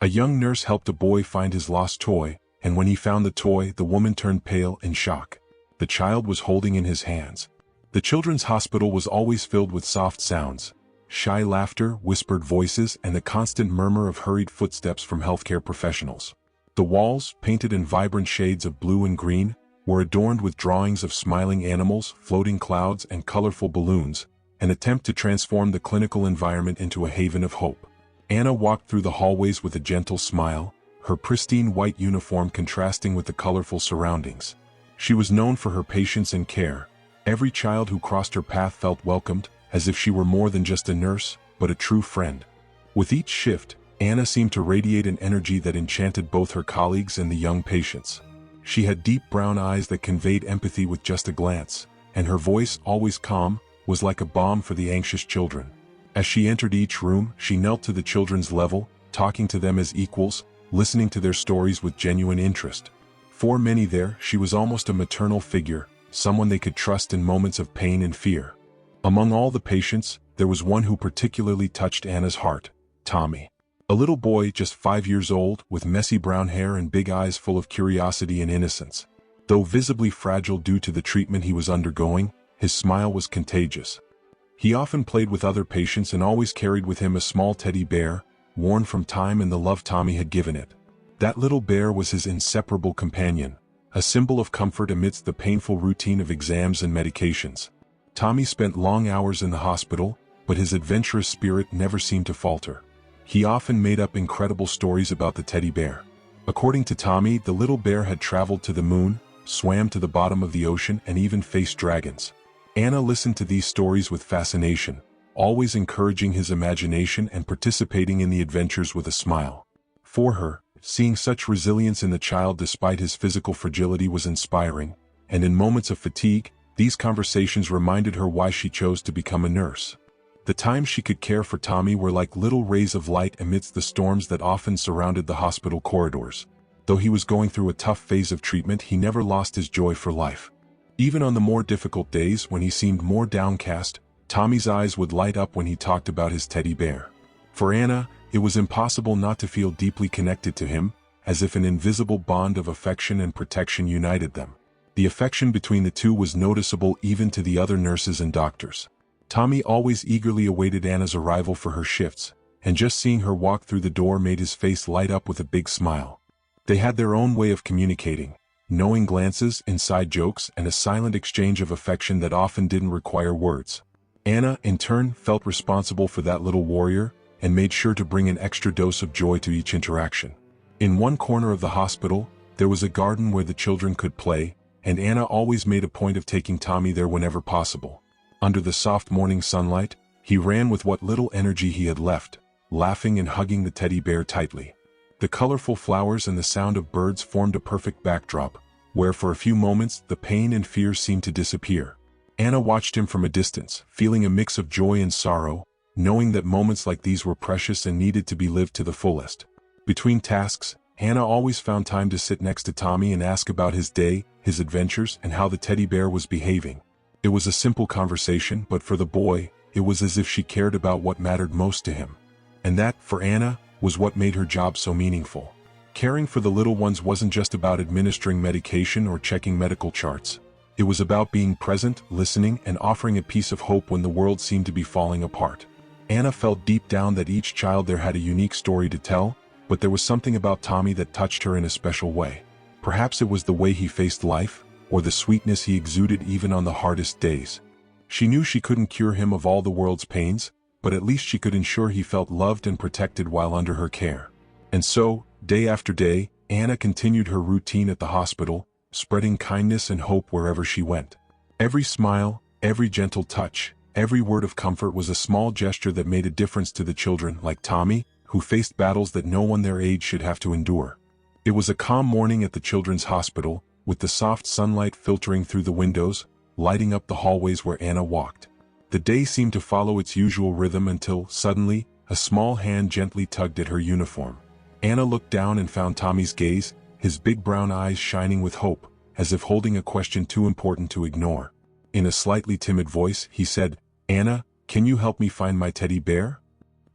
A young nurse helped a boy find his lost toy, and when he found the toy, the woman turned pale in shock. The child was holding in his hands. The children's hospital was always filled with soft sounds, shy laughter, whispered voices, and the constant murmur of hurried footsteps from healthcare professionals. The walls, painted in vibrant shades of blue and green, were adorned with drawings of smiling animals, floating clouds, and colorful balloons, an attempt to transform the clinical environment into a haven of hope. Anna walked through the hallways with a gentle smile, her pristine white uniform contrasting with the colorful surroundings. She was known for her patience and care. Every child who crossed her path felt welcomed, as if she were more than just a nurse, but a true friend. With each shift, Anna seemed to radiate an energy that enchanted both her colleagues and the young patients. She had deep brown eyes that conveyed empathy with just a glance, and her voice, always calm, was like a balm for the anxious children. As she entered each room, she knelt to the children's level, talking to them as equals, listening to their stories with genuine interest. For many there, she was almost a maternal figure, someone they could trust in moments of pain and fear. Among all the patients, there was one who particularly touched Anna's heart: Tommy. A little boy just 5 years old, with messy brown hair and big eyes full of curiosity and innocence. Though visibly fragile due to the treatment he was undergoing, his smile was contagious. He often played with other patients and always carried with him a small teddy bear, worn from time and the love Tommy had given it. That little bear was his inseparable companion, a symbol of comfort amidst the painful routine of exams and medications. Tommy spent long hours in the hospital, but his adventurous spirit never seemed to falter. He often made up incredible stories about the teddy bear. According to Tommy, the little bear had traveled to the moon, swam to the bottom of the ocean, and even faced dragons. Anna listened to these stories with fascination, always encouraging his imagination and participating in the adventures with a smile. For her, seeing such resilience in the child despite his physical fragility was inspiring, and in moments of fatigue, these conversations reminded her why she chose to become a nurse. The times she could care for Tommy were like little rays of light amidst the storms that often surrounded the hospital corridors. Though he was going through a tough phase of treatment, he never lost his joy for life. Even on the more difficult days when he seemed more downcast, Tommy's eyes would light up when he talked about his teddy bear. For Anna, it was impossible not to feel deeply connected to him, as if an invisible bond of affection and protection united them. The affection between the two was noticeable even to the other nurses and doctors. Tommy always eagerly awaited Anna's arrival for her shifts, and just seeing her walk through the door made his face light up with a big smile. They had their own way of communicating, knowing glances, inside jokes, and a silent exchange of affection that often didn't require words. Anna, in turn, felt responsible for that little warrior, and made sure to bring an extra dose of joy to each interaction. In one corner of the hospital, there was a garden where the children could play, and Anna always made a point of taking Tommy there whenever possible. Under the soft morning sunlight, he ran with what little energy he had left, laughing and hugging the teddy bear tightly. The colorful flowers and the sound of birds formed a perfect backdrop, where for a few moments the pain and fear seemed to disappear. Anna watched him from a distance, feeling a mix of joy and sorrow, knowing that moments like these were precious and needed to be lived to the fullest. Between tasks, Anna always found time to sit next to Tommy and ask about his day, his adventures, and how the teddy bear was behaving. It was a simple conversation, but for the boy, it was as if she cared about what mattered most to him. And that, for Anna, was what made her job so meaningful. Caring for the little ones wasn't just about administering medication or checking medical charts. It was about being present, listening, and offering a piece of hope when the world seemed to be falling apart. Anna felt deep down that each child there had a unique story to tell, but there was something about Tommy that touched her in a special way. Perhaps it was the way he faced life, or the sweetness he exuded even on the hardest days. She knew she couldn't cure him of all the world's pains, but at least she could ensure he felt loved and protected while under her care. And so, day after day, Anna continued her routine at the hospital, spreading kindness and hope wherever she went. Every smile, every gentle touch, every word of comfort was a small gesture that made a difference to the children like Tommy, who faced battles that no one their age should have to endure. It was a calm morning at the children's hospital, with the soft sunlight filtering through the windows, lighting up the hallways where Anna walked. The day seemed to follow its usual rhythm until, suddenly, a small hand gently tugged at her uniform. Anna looked down and found Tommy's gaze, his big brown eyes shining with hope, as if holding a question too important to ignore. In a slightly timid voice, he said, "Anna, can you help me find my teddy bear?"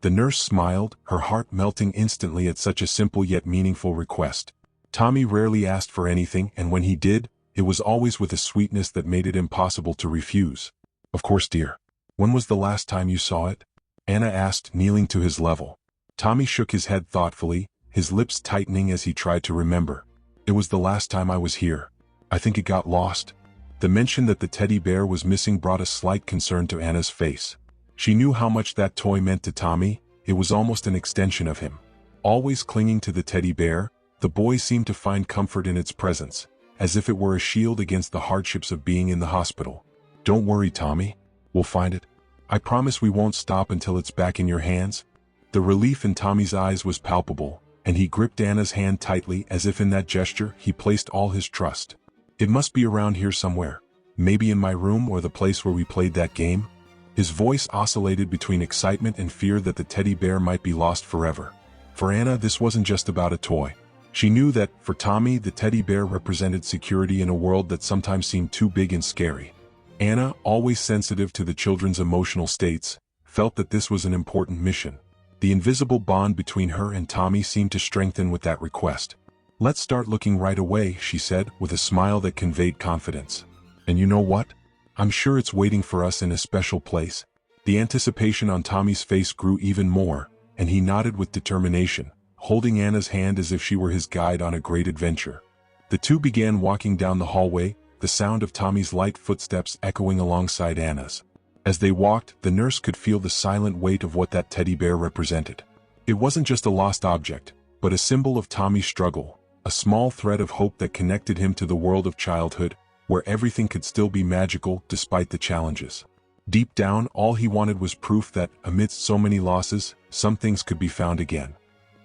The nurse smiled, her heart melting instantly at such a simple yet meaningful request. Tommy rarely asked for anything, and when he did, it was always with a sweetness that made it impossible to refuse. "Of course, dear. When was the last time you saw it?" Anna asked, kneeling to his level. Tommy shook his head thoughtfully, his lips tightening as he tried to remember. "It was the last time I was here. I think it got lost." The mention that the teddy bear was missing brought a slight concern to Anna's face. She knew how much that toy meant to Tommy. It was almost an extension of him. Always clinging to the teddy bear, the boy seemed to find comfort in its presence, as if it were a shield against the hardships of being in the hospital. "Don't worry, Tommy. We'll find it. I promise we won't stop until it's back in your hands." The relief in Tommy's eyes was palpable, and he gripped Anna's hand tightly as if in that gesture he placed all his trust. "It must be around here somewhere. Maybe in my room or the place where we played that game." His voice oscillated between excitement and fear that the teddy bear might be lost forever. For Anna, this wasn't just about a toy. She knew that, for Tommy, the teddy bear represented security in a world that sometimes seemed too big and scary. Anna, always sensitive to the children's emotional states, felt that this was an important mission. The invisible bond between her and Tommy seemed to strengthen with that request. "Let's start looking right away," she said, with a smile that conveyed confidence. "And you know what? I'm sure it's waiting for us in a special place." The anticipation on Tommy's face grew even more, and he nodded with determination, holding Anna's hand as if she were his guide on a great adventure. The two began walking down the hallway, the sound of Tommy's light footsteps echoing alongside Anna's. As they walked, the nurse could feel the silent weight of what that teddy bear represented. It wasn't just a lost object, but a symbol of Tommy's struggle, a small thread of hope that connected him to the world of childhood, where everything could still be magical despite the challenges. Deep down, all he wanted was proof that, amidst so many losses, some things could be found again.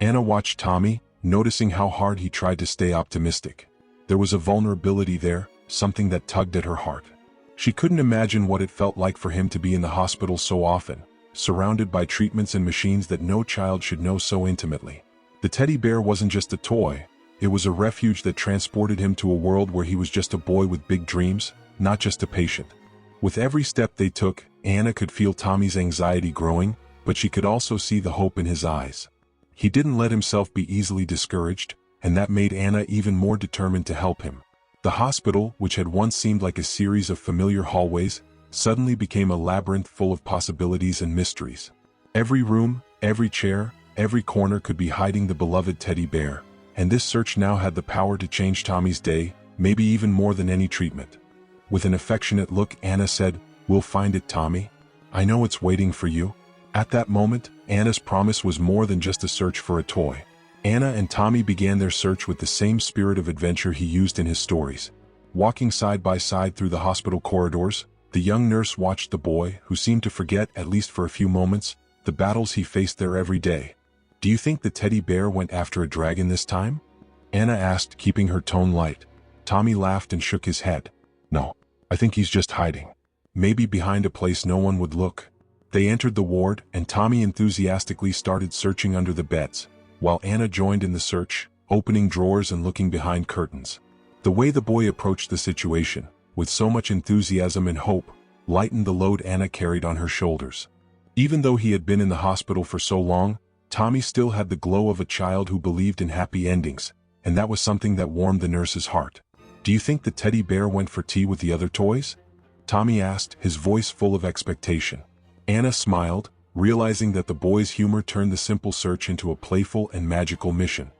Anna watched Tommy, noticing how hard he tried to stay optimistic. There was a vulnerability there, something that tugged at her heart. She couldn't imagine what it felt like for him to be in the hospital so often, surrounded by treatments and machines that no child should know so intimately. The teddy bear wasn't just a toy. It was a refuge that transported him to a world where he was just a boy with big dreams, not just a patient. With every step they took, Anna could feel Tommy's anxiety growing, but she could also see the hope in his eyes. He didn't let himself be easily discouraged, and that made Anna even more determined to help him. The hospital, which had once seemed like a series of familiar hallways, suddenly became a labyrinth full of possibilities and mysteries. Every room, every chair, every corner could be hiding the beloved teddy bear. And this search now had the power to change Tommy's day, maybe even more than any treatment. With an affectionate look, Anna said, "We'll find it, Tommy. I know it's waiting for you." At that moment, Anna's promise was more than just a search for a toy. Anna and Tommy began their search with the same spirit of adventure he used in his stories. Walking side by side through the hospital corridors, the young nurse watched the boy, who seemed to forget, at least for a few moments, the battles he faced there every day. "Do you think the teddy bear went after a dragon this time?" Anna asked, keeping her tone light. Tommy laughed and shook his head. "No, I think he's just hiding. Maybe behind a place no one would look." They entered the ward, and Tommy enthusiastically started searching under the beds, while Anna joined in the search, opening drawers and looking behind curtains. The way the boy approached the situation, with so much enthusiasm and hope, lightened the load Anna carried on her shoulders. Even though he had been in the hospital for so long, Tommy still had the glow of a child who believed in happy endings, and that was something that warmed the nurse's heart. "Do you think the teddy bear went for tea with the other toys?" Tommy asked, his voice full of expectation. Anna smiled, realizing that the boy's humor turned the simple search into a playful and magical mission.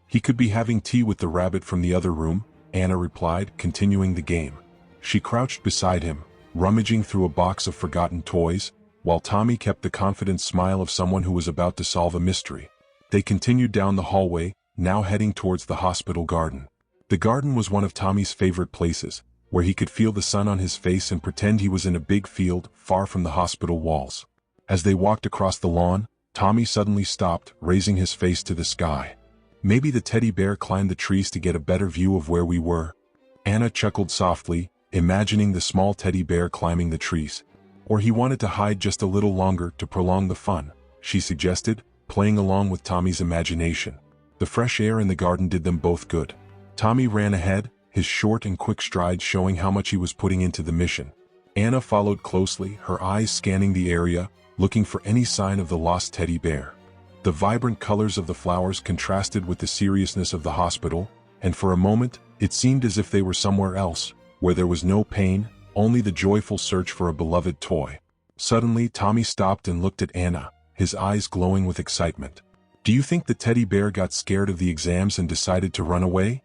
"He could be having tea with the rabbit from the other room," Anna replied, continuing the game. She crouched beside him, rummaging through a box of forgotten toys, while Tommy kept the confident smile of someone who was about to solve a mystery. They continued down the hallway, now heading towards the hospital garden. The garden was one of Tommy's favorite places, where he could feel the sun on his face and pretend he was in a big field, far from the hospital walls. As they walked across the lawn, Tommy suddenly stopped, raising his face to the sky. "Maybe the teddy bear climbed the trees to get a better view of where we were." Anna chuckled softly, imagining the small teddy bear climbing the trees. "Or he wanted to hide just a little longer to prolong the fun," she suggested, playing along with Tommy's imagination. The fresh air in the garden did them both good. Tommy ran ahead, his short and quick strides showing how much he was putting into the mission. Anna followed closely, her eyes scanning the area, looking for any sign of the lost teddy bear. The vibrant colors of the flowers contrasted with the seriousness of the hospital, and for a moment, it seemed as if they were somewhere else, where there was no pain, only the joyful search for a beloved toy. Suddenly, Tommy stopped and looked at Anna, his eyes glowing with excitement. "Do you think the teddy bear got scared of the exams and decided to run away?"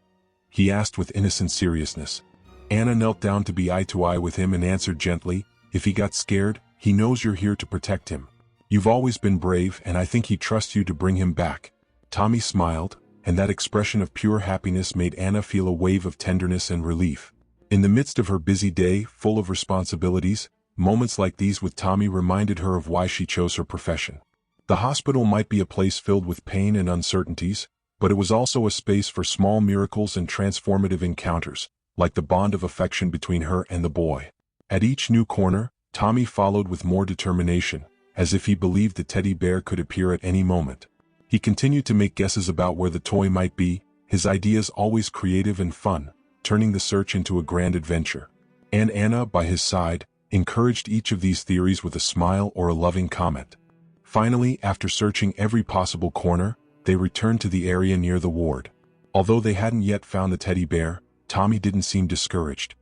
he asked with innocent seriousness. Anna knelt down to be eye to eye with him and answered gently, "If he got scared, he knows you're here to protect him. You've always been brave, and I think he trusts you to bring him back." Tommy smiled, and that expression of pure happiness made Anna feel a wave of tenderness and relief. In the midst of her busy day, full of responsibilities, moments like these with Tommy reminded her of why she chose her profession. The hospital might be a place filled with pain and uncertainties, but it was also a space for small miracles and transformative encounters, like the bond of affection between her and the boy. At each new corner, Tommy followed with more determination, as if he believed the teddy bear could appear at any moment. He continued to make guesses about where the toy might be, his ideas always creative and fun, turning the search into a grand adventure. And Anna, by his side, encouraged each of these theories with a smile or a loving comment. Finally, after searching every possible corner, they returned to the area near the ward. Although they hadn't yet found the teddy bear, Tommy didn't seem discouraged.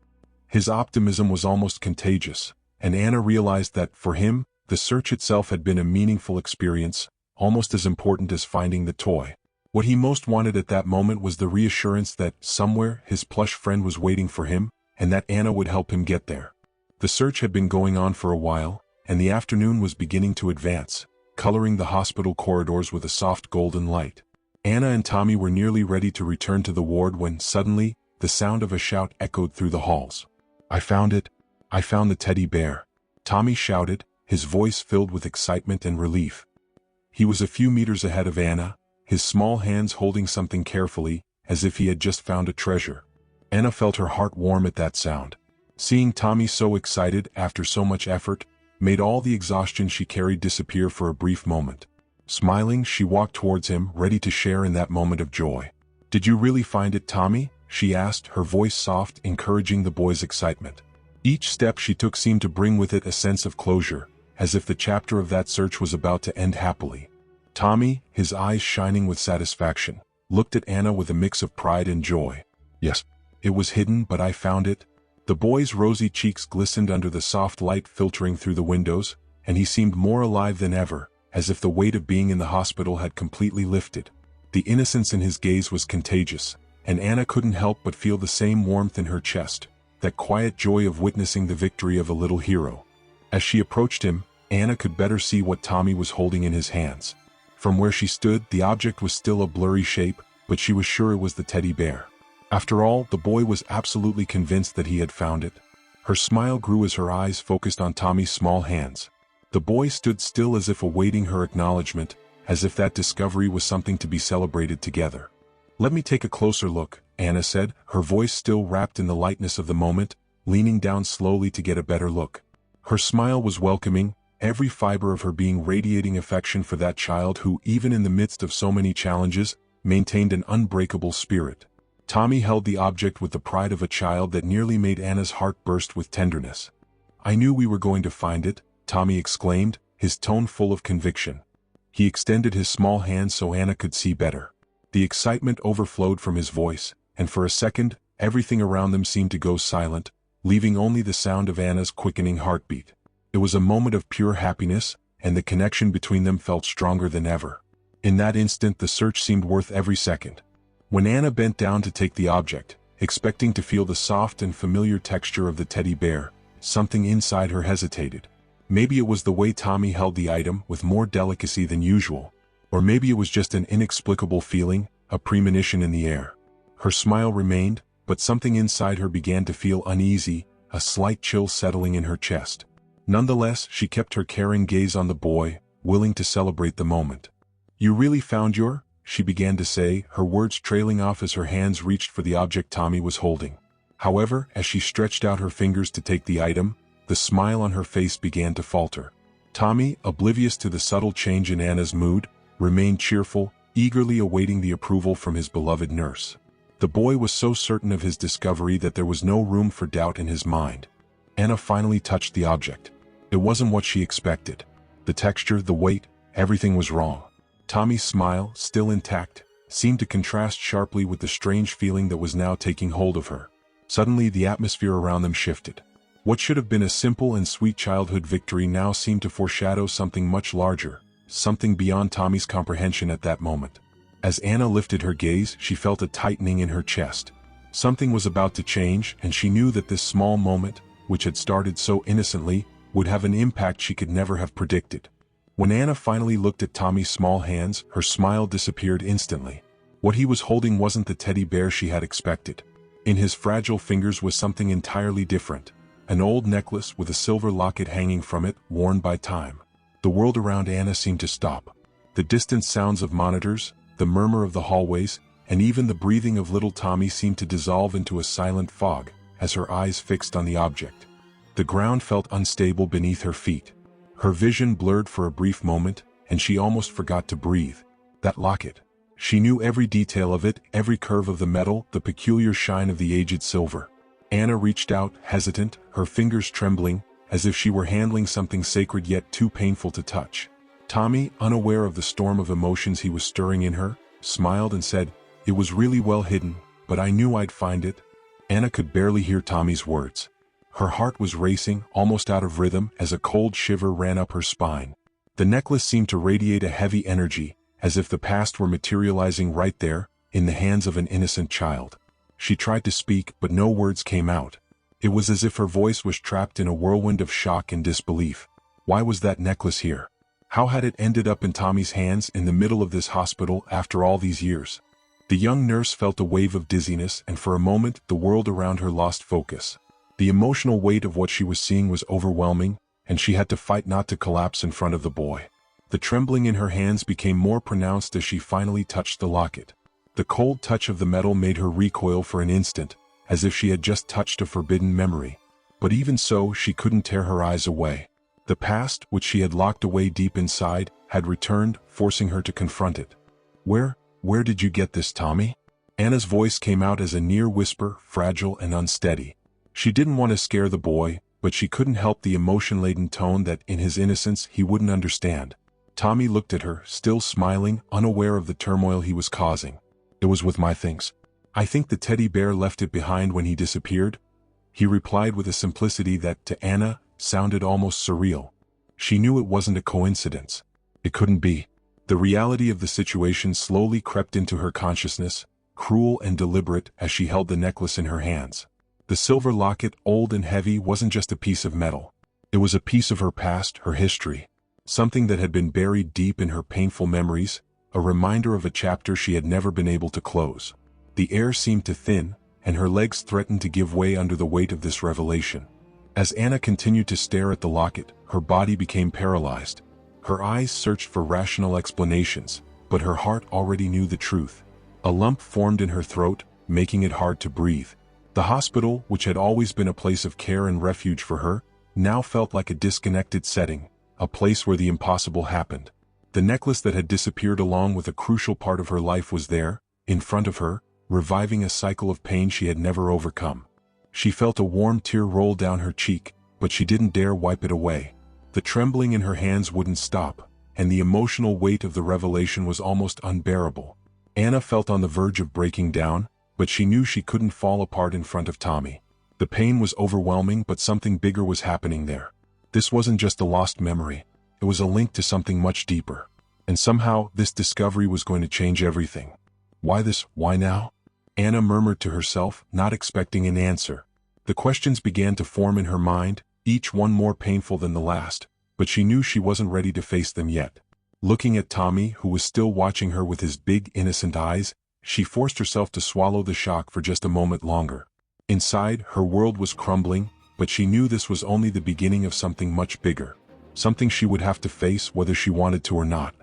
His optimism was almost contagious, and Anna realized that, for him, the search itself had been a meaningful experience, almost as important as finding the toy. What he most wanted at that moment was the reassurance that, somewhere, his plush friend was waiting for him, and that Anna would help him get there. The search had been going on for a while, and the afternoon was beginning to advance, coloring the hospital corridors with a soft golden light. Anna and Tommy were nearly ready to return to the ward when, suddenly, the sound of a shout echoed through the halls. "I found it! I found the teddy bear!" Tommy shouted, his voice filled with excitement and relief. He was a few meters ahead of Anna, his small hands holding something carefully, as if he had just found a treasure. Anna felt her heart warm at that sound. Seeing Tommy so excited after so much effort, made all the exhaustion she carried disappear for a brief moment. Smiling, she walked towards him, ready to share in that moment of joy. "Did you really find it, Tommy?" she asked, her voice soft, encouraging the boy's excitement. Each step she took seemed to bring with it a sense of closure, as if the chapter of that search was about to end happily. Tommy, his eyes shining with satisfaction, looked at Anna with a mix of pride and joy. "Yes, it was hidden, but I found it." The boy's rosy cheeks glistened under the soft light filtering through the windows, and he seemed more alive than ever, as if the weight of being in the hospital had completely lifted. The innocence in his gaze was contagious, and Anna couldn't help but feel the same warmth in her chest, that quiet joy of witnessing the victory of a little hero. As she approached him, Anna could better see what Tommy was holding in his hands. From where she stood, the object was still a blurry shape, but she was sure it was the teddy bear. After all, the boy was absolutely convinced that he had found it. Her smile grew as her eyes focused on Tommy's small hands. The boy stood still as if awaiting her acknowledgement, as if that discovery was something to be celebrated together. "Let me take a closer look," Anna said, her voice still wrapped in the lightness of the moment, leaning down slowly to get a better look. Her smile was welcoming, every fiber of her being radiating affection for that child who, even in the midst of so many challenges, maintained an unbreakable spirit. Tommy held the object with the pride of a child that nearly made Anna's heart burst with tenderness. "I knew we were going to find it," Tommy exclaimed, his tone full of conviction. He extended his small hand so Anna could see better. The excitement overflowed from his voice, and for a second, everything around them seemed to go silent, leaving only the sound of Anna's quickening heartbeat. It was a moment of pure happiness, and the connection between them felt stronger than ever. In that instant, the search seemed worth every second. When Anna bent down to take the object, expecting to feel the soft and familiar texture of the teddy bear, something inside her hesitated. Maybe it was the way Tommy held the item with more delicacy than usual, or maybe it was just an inexplicable feeling, a premonition in the air. Her smile remained, but something inside her began to feel uneasy, a slight chill settling in her chest. Nonetheless, she kept her caring gaze on the boy, willing to celebrate the moment. "You really found your?" she began to say, her words trailing off as her hands reached for the object Tommy was holding. However, as she stretched out her fingers to take the item, the smile on her face began to falter. Tommy, oblivious to the subtle change in Anna's mood, remained cheerful, eagerly awaiting the approval from his beloved nurse. The boy was so certain of his discovery that there was no room for doubt in his mind. Anna finally touched the object. It wasn't what she expected. The texture, the weight, everything was wrong. Tommy's smile, still intact, seemed to contrast sharply with the strange feeling that was now taking hold of her. Suddenly the atmosphere around them shifted. What should have been a simple and sweet childhood victory now seemed to foreshadow something much larger, something beyond Tommy's comprehension at that moment. As Anna lifted her gaze, she felt a tightening in her chest. Something was about to change, and she knew that this small moment, which had started so innocently, would have an impact she could never have predicted. When Anna finally looked at Tommy's small hands, her smile disappeared instantly. What he was holding wasn't the teddy bear she had expected. In his fragile fingers was something entirely different. An old necklace with a silver locket hanging from it, worn by time. The world around Anna seemed to stop. The distant sounds of monitors, the murmur of the hallways, and even the breathing of little Tommy seemed to dissolve into a silent fog, as her eyes fixed on the object. The ground felt unstable beneath her feet. Her vision blurred for a brief moment, and she almost forgot to breathe. That locket. She knew every detail of it, every curve of the metal, the peculiar shine of the aged silver. Anna reached out, hesitant, her fingers trembling, as if she were handling something sacred yet too painful to touch. Tommy, unaware of the storm of emotions he was stirring in her, smiled and said, "It was really well hidden, but I knew I'd find it." Anna could barely hear Tommy's words. Her heart was racing, almost out of rhythm, as a cold shiver ran up her spine. The necklace seemed to radiate a heavy energy, as if the past were materializing right there, in the hands of an innocent child. She tried to speak, but no words came out. It was as if her voice was trapped in a whirlwind of shock and disbelief. Why was that necklace here? How had it ended up in Tommy's hands in the middle of this hospital after all these years? The young nurse felt a wave of dizziness, and for a moment the world around her lost focus. The emotional weight of what she was seeing was overwhelming, and she had to fight not to collapse in front of the boy. The trembling in her hands became more pronounced as she finally touched the locket. The cold touch of the metal made her recoil for an instant, as if she had just touched a forbidden memory. But even so, she couldn't tear her eyes away. The past, which she had locked away deep inside, had returned, forcing her to confront it. Where did you get this, Tommy?" Anna's voice came out as a near whisper, fragile and unsteady. She didn't want to scare the boy, but she couldn't help the emotion-laden tone that, in his innocence, he wouldn't understand. Tommy looked at her, still smiling, unaware of the turmoil he was causing. "It was with my things. I think the teddy bear left it behind when he disappeared," he replied with a simplicity that, to Anna, sounded almost surreal. She knew it wasn't a coincidence. It couldn't be. The reality of the situation slowly crept into her consciousness, cruel and deliberate as she held the necklace in her hands. The silver locket, old and heavy, wasn't just a piece of metal. It was a piece of her past, her history. Something that had been buried deep in her painful memories, a reminder of a chapter she had never been able to close. The air seemed to thin, and her legs threatened to give way under the weight of this revelation. As Anna continued to stare at the locket, her body became paralyzed. Her eyes searched for rational explanations, but her heart already knew the truth. A lump formed in her throat, making it hard to breathe. The hospital, which had always been a place of care and refuge for her, now felt like a disconnected setting, a place where the impossible happened. The necklace that had disappeared along with a crucial part of her life was there, in front of her, reviving a cycle of pain she had never overcome. She felt a warm tear roll down her cheek, but she didn't dare wipe it away. The trembling in her hands wouldn't stop, and the emotional weight of the revelation was almost unbearable. Anna felt on the verge of breaking down, but she knew she couldn't fall apart in front of Tommy. The pain was overwhelming, but something bigger was happening there. This wasn't just a lost memory. It was a link to something much deeper. And somehow, this discovery was going to change everything. Why this? Why now? Anna murmured to herself, not expecting an answer. The questions began to form in her mind, each one more painful than the last, but she knew she wasn't ready to face them yet. Looking at Tommy, who was still watching her with his big, innocent eyes, she forced herself to swallow the shock for just a moment longer. Inside, her world was crumbling, but she knew this was only the beginning of something much bigger. Something she would have to face whether she wanted to or not.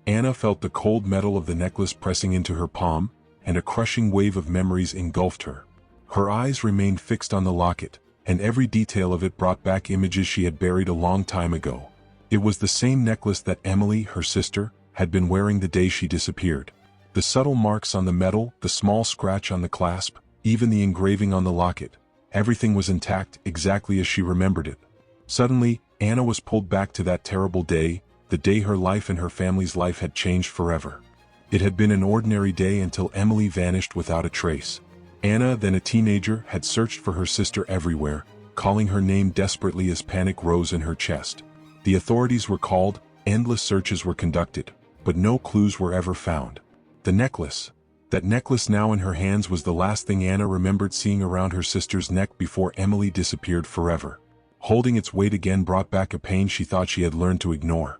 Anna felt the cold metal of the necklace pressing into her palm, and a crushing wave of memories engulfed her. Her eyes remained fixed on the locket, and every detail of it brought back images she had buried a long time ago. It was the same necklace that Emily, her sister, had been wearing the day she disappeared. The subtle marks on the metal, the small scratch on the clasp, even the engraving on the locket, everything was intact exactly as she remembered it. Suddenly, Anna was pulled back to that terrible day, the day her life and her family's life had changed forever. It had been an ordinary day until Emily vanished without a trace. Anna, then a teenager, had searched for her sister everywhere, calling her name desperately as panic rose in her chest. The authorities were called, endless searches were conducted, but no clues were ever found. The necklace. That necklace now in her hands was the last thing Anna remembered seeing around her sister's neck before Emily disappeared forever. Holding its weight again brought back a pain she thought she had learned to ignore.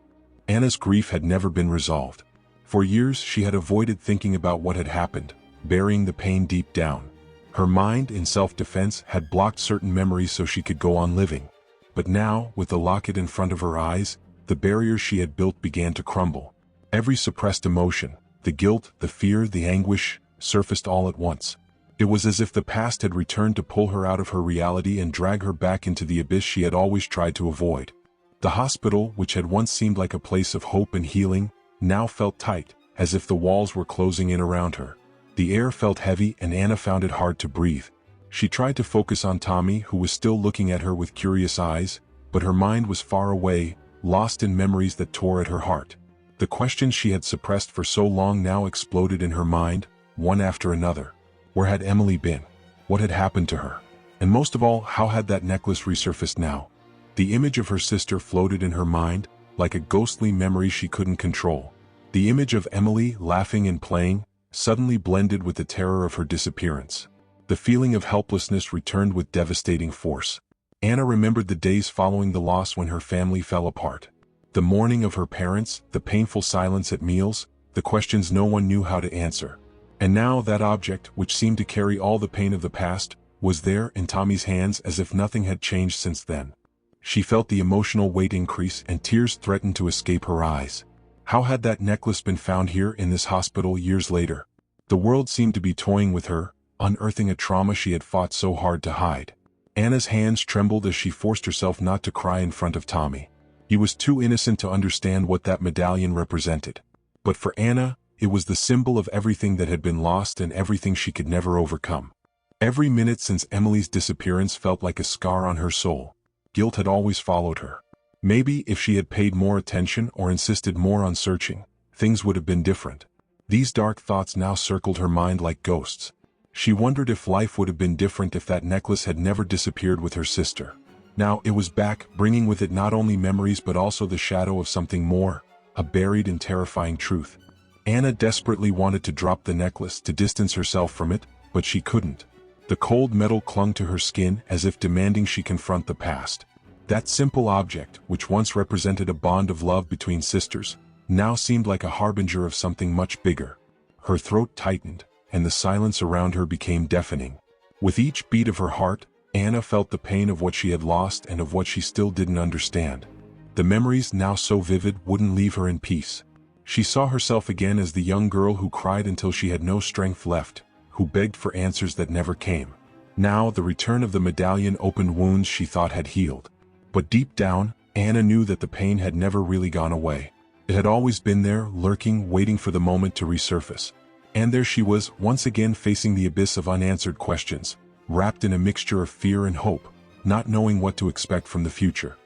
Anna's grief had never been resolved. For years she had avoided thinking about what had happened, burying the pain deep down. Her mind, in self-defense, had blocked certain memories so she could go on living. But now, with the locket in front of her eyes, the barriers she had built began to crumble. Every suppressed emotion, the guilt, the fear, the anguish, surfaced all at once. It was as if the past had returned to pull her out of her reality and drag her back into the abyss she had always tried to avoid. The hospital, which had once seemed like a place of hope and healing, now felt tight, as if the walls were closing in around her. The air felt heavy and Anna found it hard to breathe. She tried to focus on Tommy, who was still looking at her with curious eyes, but her mind was far away, lost in memories that tore at her heart. The questions she had suppressed for so long now exploded in her mind, one after another. Where had Emily been? What had happened to her? And most of all, how had that necklace resurfaced now? The image of her sister floated in her mind, like a ghostly memory she couldn't control. The image of Emily, laughing and playing, suddenly blended with the terror of her disappearance. The feeling of helplessness returned with devastating force. Anna remembered the days following the loss when her family fell apart. The mourning of her parents, the painful silence at meals, the questions no one knew how to answer. And now that object, which seemed to carry all the pain of the past, was there in Tommy's hands as if nothing had changed since then. She felt the emotional weight increase and tears threatened to escape her eyes. How had that necklace been found here in this hospital years later? The world seemed to be toying with her, unearthing a trauma she had fought so hard to hide. Anna's hands trembled as she forced herself not to cry in front of Tommy. He was too innocent to understand what that medallion represented. But for Anna, it was the symbol of everything that had been lost and everything she could never overcome. Every minute since Emily's disappearance felt like a scar on her soul. Guilt had always followed her. Maybe if she had paid more attention or insisted more on searching, things would have been different. These dark thoughts now circled her mind like ghosts. She wondered if life would have been different if that necklace had never disappeared with her sister. Now it was back, bringing with it not only memories but also the shadow of something more, a buried and terrifying truth. Anna desperately wanted to drop the necklace to distance herself from it, but she couldn't. The cold metal clung to her skin as if demanding she confront the past. That simple object, which once represented a bond of love between sisters, now seemed like a harbinger of something much bigger. Her throat tightened, and the silence around her became deafening. With each beat of her heart, Anna felt the pain of what she had lost and of what she still didn't understand. The memories, now so vivid, wouldn't leave her in peace. She saw herself again as the young girl who cried until she had no strength left, who begged for answers that never came. Now the return of the medallion opened wounds she thought had healed. But deep down, Anna knew that the pain had never really gone away. It had always been there, lurking, waiting for the moment to resurface. And there she was, once again facing the abyss of unanswered questions, wrapped in a mixture of fear and hope, not knowing what to expect from the future.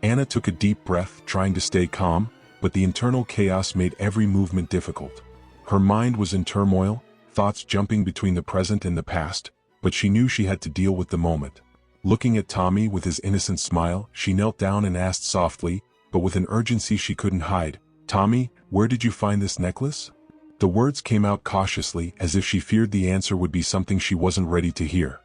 Anna took a deep breath, trying to stay calm, but the internal chaos made every movement difficult. Her mind was in turmoil, thoughts jumping between the present and the past, but she knew she had to deal with the moment. Looking at Tommy with his innocent smile, she knelt down and asked softly, but with an urgency she couldn't hide, "Tommy, where did you find this necklace?" The words came out cautiously, as if she feared the answer would be something she wasn't ready to hear.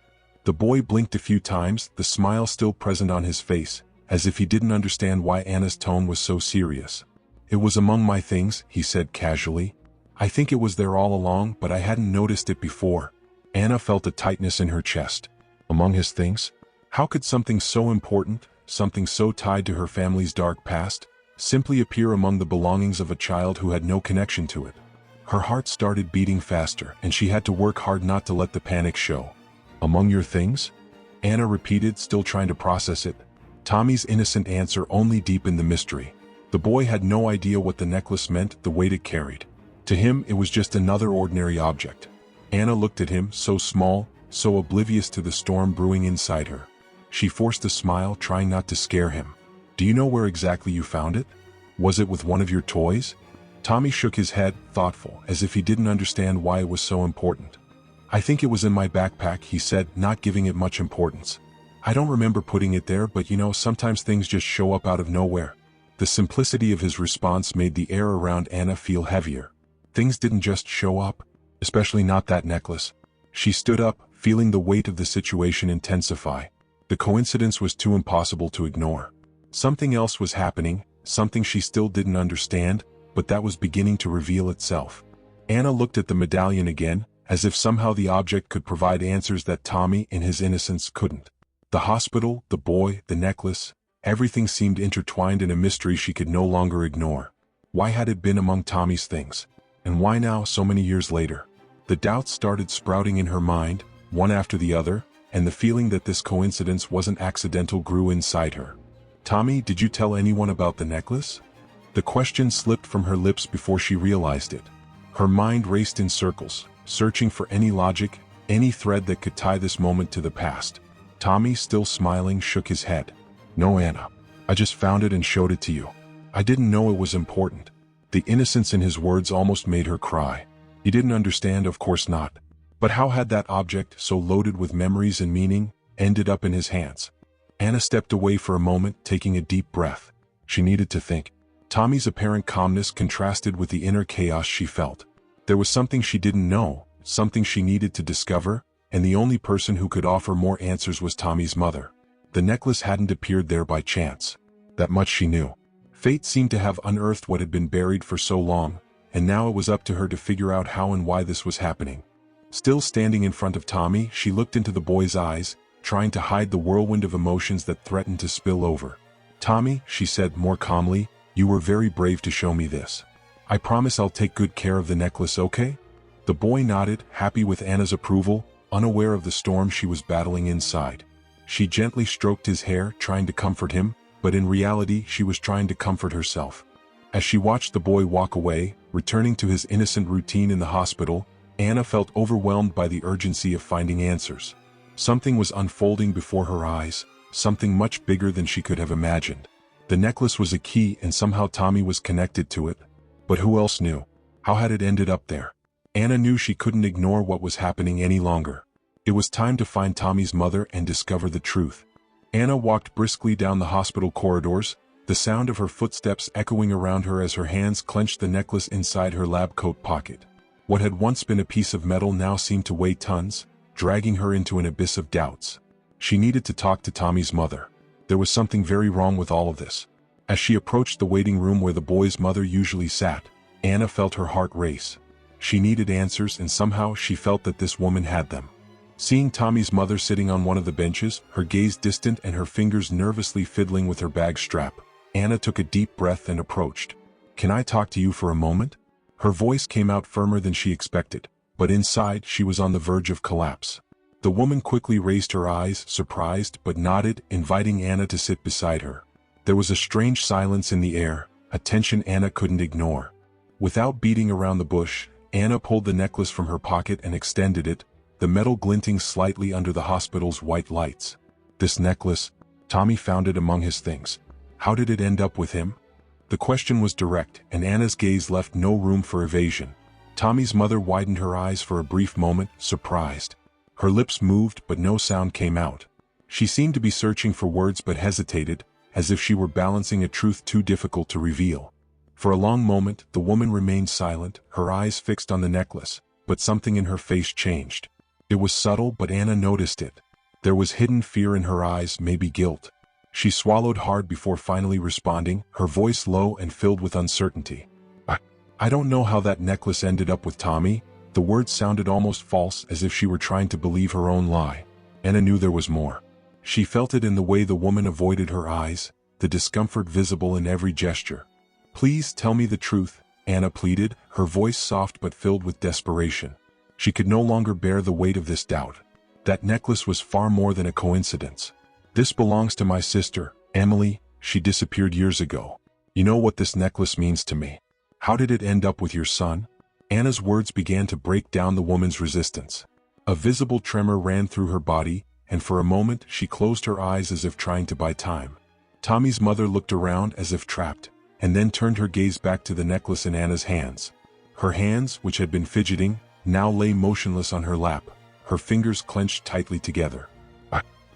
The boy blinked a few times, the smile still present on his face, as if he didn't understand why Anna's tone was so serious. "It was among my things," he said casually. "I think it was there all along, but I hadn't noticed it before." Anna felt a tightness in her chest. Among his things? How could something so important, something so tied to her family's dark past, simply appear among the belongings of a child who had no connection to it? Her heart started beating faster, and she had to work hard not to let the panic show. "Among your things?" Anna repeated, still trying to process it. Tommy's innocent answer only deepened the mystery. The boy had no idea what the necklace meant, the weight it carried. To him, it was just another ordinary object. Anna looked at him, so small, so oblivious to the storm brewing inside her. She forced a smile, trying not to scare him. "Do you know where exactly you found it?" Was it with one of your toys? Tommy shook his head, thoughtful, as if he didn't understand why it was so important. I think it was in my backpack, he said, not giving it much importance. I don't remember putting it there, but sometimes things just show up out of nowhere. The simplicity of his response made the air around Anna feel heavier. Things didn't just show up, especially not that necklace. She stood up, feeling the weight of the situation intensify. The coincidence was too impossible to ignore. Something else was happening, something she still didn't understand, but that was beginning to reveal itself. Anna looked at the medallion again, as if somehow the object could provide answers that Tommy, in his innocence, couldn't. The hospital, the boy, the necklace, everything seemed intertwined in a mystery she could no longer ignore. Why had it been among Tommy's things? And why now, so many years later? The doubts started sprouting in her mind, one after the other, and the feeling that this coincidence wasn't accidental grew inside her. Tommy, did you tell anyone about the necklace? The question slipped from her lips before she realized it. Her mind raced in circles, searching for any logic, any thread that could tie this moment to the past. Tommy, still smiling, shook his head. No, Anna. I just found it and showed it to you. I didn't know it was important. The innocence in his words almost made her cry. You didn't understand, of course not. But how had that object, so loaded with memories and meaning, ended up in his hands? Anna stepped away for a moment, taking a deep breath. She needed to think. Tommy's apparent calmness contrasted with the inner chaos she felt. There was something she didn't know, something she needed to discover, and the only person who could offer more answers was Tommy's mother. The necklace hadn't appeared there by chance. That much she knew. Fate seemed to have unearthed what had been buried for so long, and now it was up to her to figure out how and why this was happening. Still standing in front of Tommy, she looked into the boy's eyes, trying to hide the whirlwind of emotions that threatened to spill over. Tommy, she said more calmly, you were very brave to show me this. I promise I'll take good care of the necklace, okay? The boy nodded, happy with Anna's approval, unaware of the storm she was battling inside. She gently stroked his hair, trying to comfort him, but in reality she was trying to comfort herself. As she watched the boy walk away, returning to his innocent routine in the hospital, Anna felt overwhelmed by the urgency of finding answers. Something was unfolding before her eyes, something much bigger than she could have imagined. The necklace was a key and somehow Tommy was connected to it. But who else knew? How had it ended up there? Anna knew she couldn't ignore what was happening any longer. It was time to find Tommy's mother and discover the truth. Anna walked briskly down the hospital corridors, the sound of her footsteps echoing around her as her hands clenched the necklace inside her lab coat pocket. What had once been a piece of metal now seemed to weigh tons, dragging her into an abyss of doubts. She needed to talk to Tommy's mother. There was something very wrong with all of this. As she approached the waiting room where the boy's mother usually sat, Anna felt her heart race. She needed answers, and somehow she felt that this woman had them. Seeing Tommy's mother sitting on one of the benches, her gaze distant and her fingers nervously fiddling with her bag strap, Anna took a deep breath and approached. Can I talk to you for a moment? Her voice came out firmer than she expected, but inside she was on the verge of collapse. The woman quickly raised her eyes, surprised, but nodded, inviting Anna to sit beside her. There was a strange silence in the air, a tension Anna couldn't ignore. Without beating around the bush, Anna pulled the necklace from her pocket and extended it, the metal glinting slightly under the hospital's white lights. This necklace, Tommy found it among his things. How did it end up with him? The question was direct, and Anna's gaze left no room for evasion. Tommy's mother widened her eyes for a brief moment, surprised. Her lips moved, but no sound came out. She seemed to be searching for words but hesitated, as if she were balancing a truth too difficult to reveal. For a long moment, the woman remained silent, her eyes fixed on the necklace, but something in her face changed. It was subtle, but Anna noticed it. There was hidden fear in her eyes, maybe guilt. She swallowed hard before finally responding, her voice low and filled with uncertainty. I don't know how that necklace ended up with Tommy. The words sounded almost false, as if she were trying to believe her own lie. Anna knew there was more. She felt it in the way the woman avoided her eyes, the discomfort visible in every gesture. Please tell me the truth, Anna pleaded, her voice soft but filled with desperation. She could no longer bear the weight of this doubt. That necklace was far more than a coincidence. This belongs to my sister, Emily. She disappeared years ago. You know what this necklace means to me. How did it end up with your son? Anna's words began to break down the woman's resistance. A visible tremor ran through her body, and for a moment she closed her eyes as if trying to buy time. Tommy's mother looked around as if trapped, and then turned her gaze back to the necklace in Anna's hands. Her hands, which had been fidgeting, now lay motionless on her lap, her fingers clenched tightly together.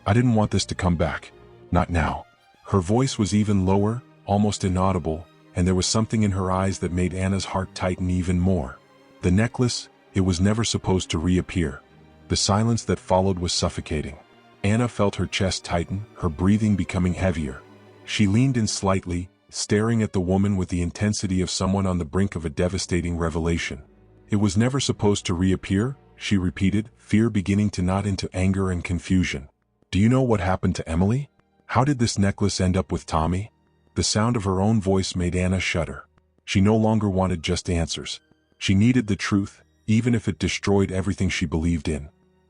I didn't want this to come back. Not now. Her voice was even lower, almost inaudible, and there was something in her eyes that made Anna's heart tighten even more. The necklace, it was never supposed to reappear. The silence that followed was suffocating. Anna felt her chest tighten, her breathing becoming heavier. She leaned in slightly, staring at the woman with the intensity of someone on the brink of a devastating revelation. It was never supposed to reappear, she repeated, fear beginning to knot into anger and confusion. Do you know what happened to Emily? How did this necklace end up with Tommy? The sound of her own voice made Anna shudder. She no longer wanted just answers. She needed the truth, even if it destroyed everything she believed in.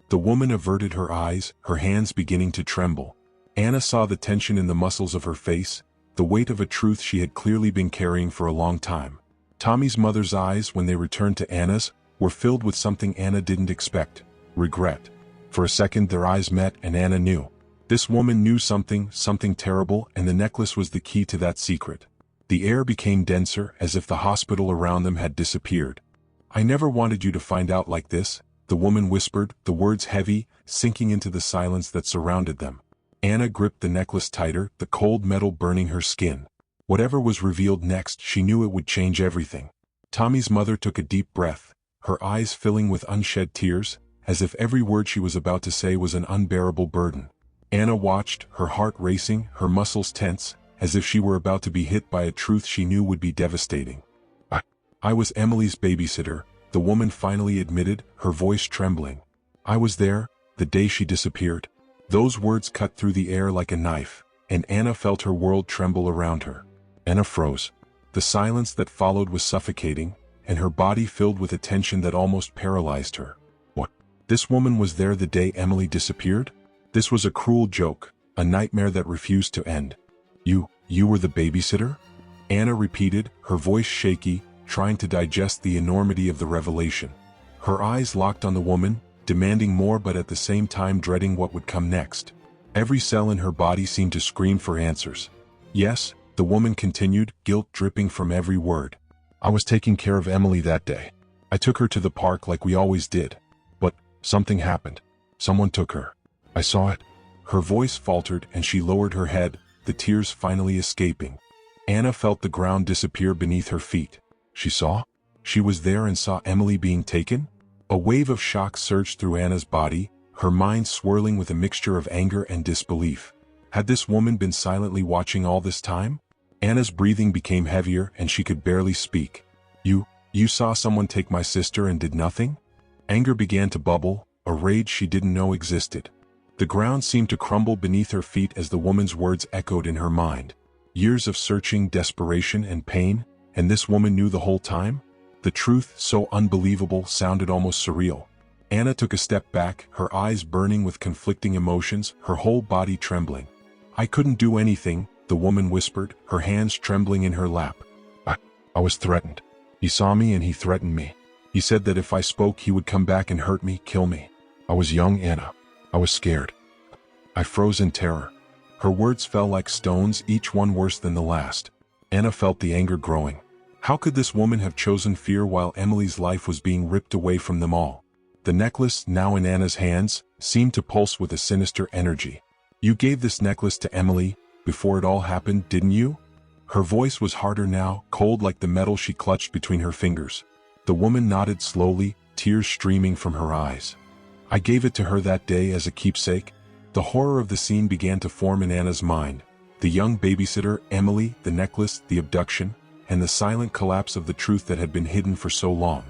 The woman averted her eyes, her hands beginning to tremble. Anna saw the tension in the muscles of her face, the weight of a truth she had clearly been carrying for a long time. Tommy's mother's eyes, when they returned to Anna's, were filled with something Anna didn't expect: regret. For a second their eyes met, and Anna knew. This woman knew something terrible, and the necklace was the key to that secret. The air became denser, as if the hospital around them had disappeared. I never wanted you to find out like this, the woman whispered, the words heavy, sinking into the silence that surrounded them. Anna gripped the necklace tighter, the cold metal burning her skin. Whatever was revealed next, she knew it would change everything. Tommy's mother took a deep breath, her eyes filling with unshed tears, as if every word she was about to say was an unbearable burden. Anna watched, her heart racing, her muscles tense, as if she were about to be hit by a truth she knew would be devastating. I was Emily's babysitter, the woman finally admitted, her voice trembling. I was there, the day she disappeared. Those words cut through the air like a knife, and Anna felt her world tremble around her. Anna froze. The silence that followed was suffocating, and her body filled with a tension that almost paralyzed her. What? This woman was there the day Emily disappeared? This was a cruel joke, a nightmare that refused to end. You were the babysitter? Anna repeated, her voice shaky, trying to digest the enormity of the revelation. Her eyes locked on the woman, demanding more but at the same time dreading what would come next. Every cell in her body seemed to scream for answers. Yes, the woman continued, guilt dripping from every word. I was taking care of Emily that day. I took her to the park like we always did. But something happened. Someone took her. I saw it. Her voice faltered and she lowered her head, the tears finally escaping. Anna felt the ground disappear beneath her feet. She saw? She was there and saw Emily being taken? A wave of shock surged through Anna's body, her mind swirling with a mixture of anger and disbelief. Had this woman been silently watching all this time? Anna's breathing became heavier and she could barely speak. You saw someone take my sister and did nothing? Anger began to bubble, a rage she didn't know existed. The ground seemed to crumble beneath her feet as the woman's words echoed in her mind. Years of searching, desperation, and pain, and this woman knew the whole time? The truth, so unbelievable, sounded almost surreal. Anna took a step back, her eyes burning with conflicting emotions, her whole body trembling. I couldn't do anything, the woman whispered, her hands trembling in her lap. I was threatened. He saw me and he threatened me. He said that if I spoke he would come back and hurt me, kill me. I was young, Anna. I was scared. I froze in terror. Her words fell like stones, each one worse than the last. Anna felt the anger growing. How could this woman have chosen fear while Emily's life was being ripped away from them all? The necklace, now in Anna's hands, seemed to pulse with a sinister energy. You gave this necklace to Emily before it all happened, didn't you? Her voice was harder now, cold like the metal she clutched between her fingers. The woman nodded slowly, tears streaming from her eyes. I gave it to her that day as a keepsake. The horror of the scene began to form in Anna's mind. The young babysitter, Emily, the necklace, the abduction, and the silent collapse of the truth that had been hidden for so long.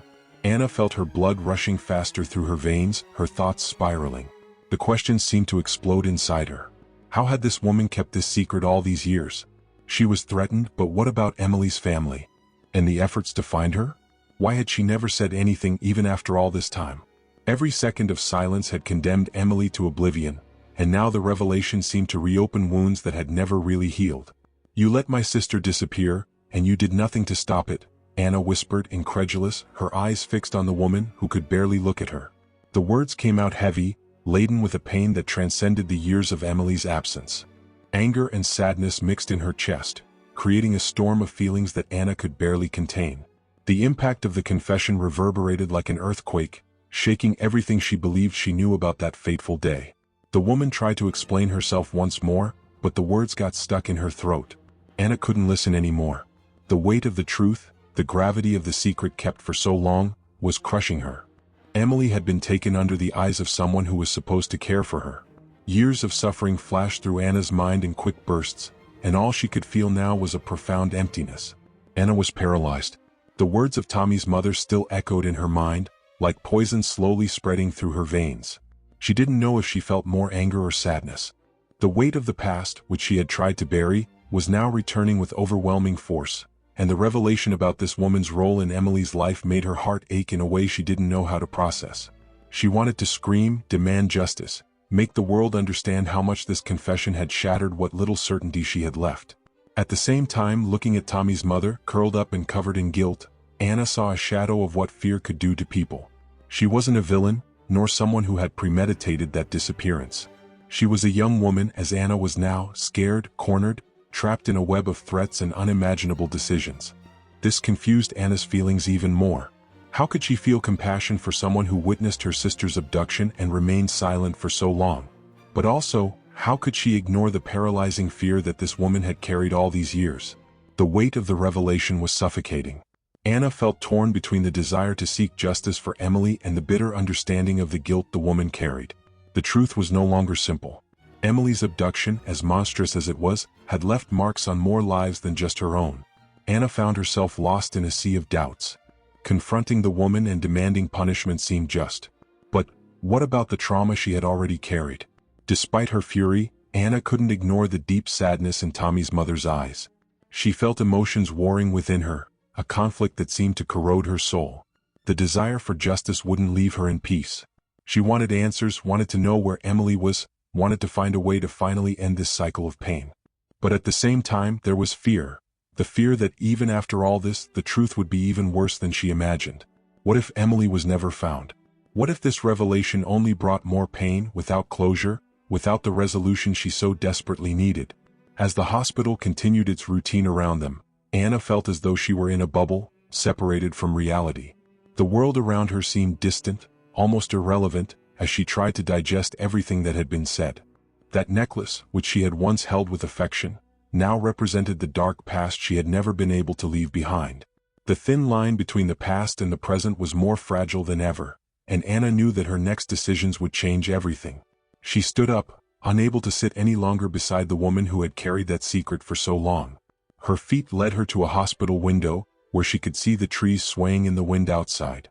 Anna felt her blood rushing faster through her veins, her thoughts spiraling. The questions seemed to explode inside her. How had this woman kept this secret all these years? She was threatened, but what about Emily's family? And the efforts to find her? Why had she never said anything even after all this time? Every second of silence had condemned Emily to oblivion, and now the revelation seemed to reopen wounds that had never really healed. You let my sister disappear, and you did nothing to stop it, Anna whispered, incredulous, her eyes fixed on the woman who could barely look at her. The words came out heavy, laden with a pain that transcended the years of Emily's absence. Anger and sadness mixed in her chest. creating a storm of feelings that Anna could barely contain. The impact of the confession reverberated like an earthquake, shaking everything she believed she knew about that fateful day. The woman tried to explain herself once more, but the words got stuck in her throat. Anna couldn't listen anymore. The weight of the truth, the gravity of the secret kept for so long, was crushing her. Emily had been taken under the eyes of someone who was supposed to care for her. Years of suffering flashed through Anna's mind in quick bursts, and all she could feel now was a profound emptiness. Anna was paralyzed. The words of Tommy's mother still echoed in her mind, like poison slowly spreading through her veins. She didn't know if she felt more anger or sadness. The weight of the past, which she had tried to bury, was now returning with overwhelming force, and the revelation about this woman's role in Emily's life made her heart ache in a way she didn't know how to process. She wanted to scream, demand justice, make the world understand how much this confession had shattered what little certainty she had left. At the same time, looking at Tommy's mother, curled up and covered in guilt, Anna saw a shadow of what fear could do to people. She wasn't a villain, nor someone who had premeditated that disappearance. She was a young woman, as Anna was now, scared, cornered, trapped in a web of threats and unimaginable decisions. This confused Anna's feelings even more. How could she feel compassion for someone who witnessed her sister's abduction and remained silent for so long? But also, how could she ignore the paralyzing fear that this woman had carried all these years? The weight of the revelation was suffocating. Anna felt torn between the desire to seek justice for Emily and the bitter understanding of the guilt the woman carried. The truth was no longer simple. Emily's abduction, as monstrous as it was, had left marks on more lives than just her own. Anna found herself lost in a sea of doubts. Confronting the woman and demanding punishment seemed just. But what about the trauma she had already carried? Despite her fury, Anna couldn't ignore the deep sadness in Tommy's mother's eyes. She felt emotions warring within her, a conflict that seemed to corrode her soul. The desire for justice wouldn't leave her in peace. She wanted answers, wanted to know where Emily was, wanted to find a way to finally end this cycle of pain. But at the same time, there was fear. The fear that even after all this, the truth would be even worse than she imagined. What if Emily was never found? What if this revelation only brought more pain, without closure, without the resolution she so desperately needed? As the hospital continued its routine around them, Anna felt as though she were in a bubble, separated from reality. The world around her seemed distant, almost irrelevant, as she tried to digest everything that had been said. That necklace, which she had once held with affection, now represented the dark past she had never been able to leave behind. The thin line between the past and the present was more fragile than ever, and Anna knew that her next decisions would change everything. She stood up, unable to sit any longer beside the woman who had carried that secret for so long. Her feet led her to a hospital window, where she could see the trees swaying in the wind outside.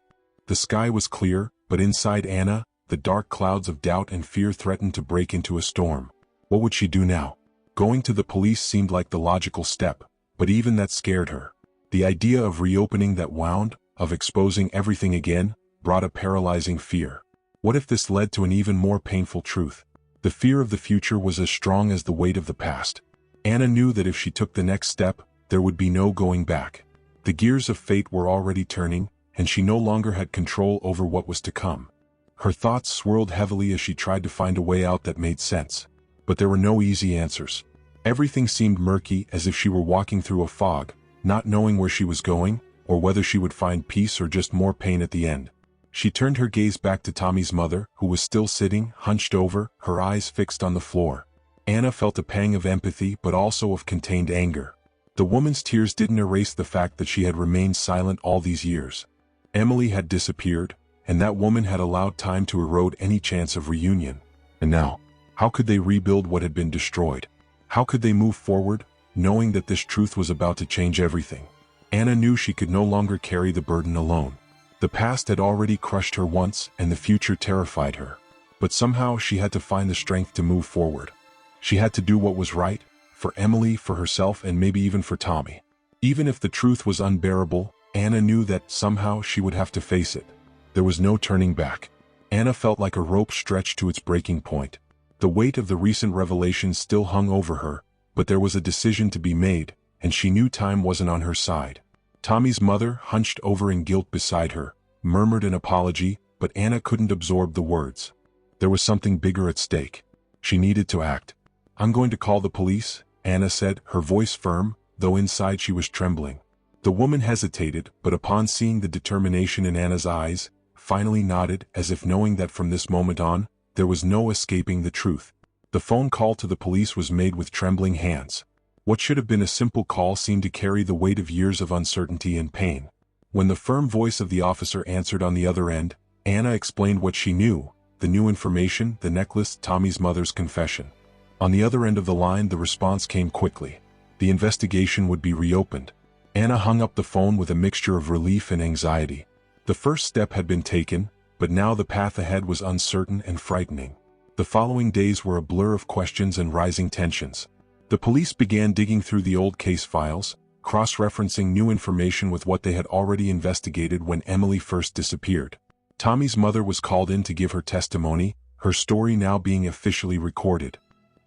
The sky was clear, but inside Anna, the dark clouds of doubt and fear threatened to break into a storm. What would she do now? Going to the police seemed like the logical step, but even that scared her. The idea of reopening that wound, of exposing everything again, brought a paralyzing fear. What if this led to an even more painful truth? The fear of the future was as strong as the weight of the past. Anna knew that if she took the next step, there would be no going back. The gears of fate were already turning, and she no longer had control over what was to come. Her thoughts swirled heavily as she tried to find a way out that made sense. But there were no easy answers. Everything seemed murky, as if she were walking through a fog, not knowing where she was going, or whether she would find peace or just more pain at the end. She turned her gaze back to Tommy's mother, who was still sitting, hunched over, her eyes fixed on the floor. Anna felt a pang of empathy but also of contained anger. The woman's tears didn't erase the fact that she had remained silent all these years. Emily had disappeared, and that woman had allowed time to erode any chance of reunion. And now, how could they rebuild what had been destroyed? How could they move forward, knowing that this truth was about to change everything? Anna knew she could no longer carry the burden alone. The past had already crushed her once, and the future terrified her. But somehow she had to find the strength to move forward. She had to do what was right, for Emily, for herself, and maybe even for Tommy. Even if the truth was unbearable, Anna knew that somehow she would have to face it. There was no turning back. Anna felt like a rope stretched to its breaking point. The weight of the recent revelations still hung over her, but there was a decision to be made, and she knew time wasn't on her side. Tommy's mother, hunched over in guilt beside her, murmured an apology, but Anna couldn't absorb the words. There was something bigger at stake. She needed to act. "I'm going to call the police," Anna said, her voice firm, though inside she was trembling. The woman hesitated, but upon seeing the determination in Anna's eyes, finally nodded as if knowing that from this moment on, there was no escaping the truth. The phone call to the police was made with trembling hands. What should have been a simple call seemed to carry the weight of years of uncertainty and pain. When the firm voice of the officer answered on the other end, Anna explained what she knew, the new information, the necklace, Tommy's mother's confession. On the other end of the line, the response came quickly. The investigation would be reopened. Anna hung up the phone with a mixture of relief and anxiety. The first step had been taken, but now the path ahead was uncertain and frightening. The following days were a blur of questions and rising tensions. The police began digging through the old case files, cross-referencing new information with what they had already investigated when Emily first disappeared. Tommy's mother was called in to give her testimony, her story now being officially recorded.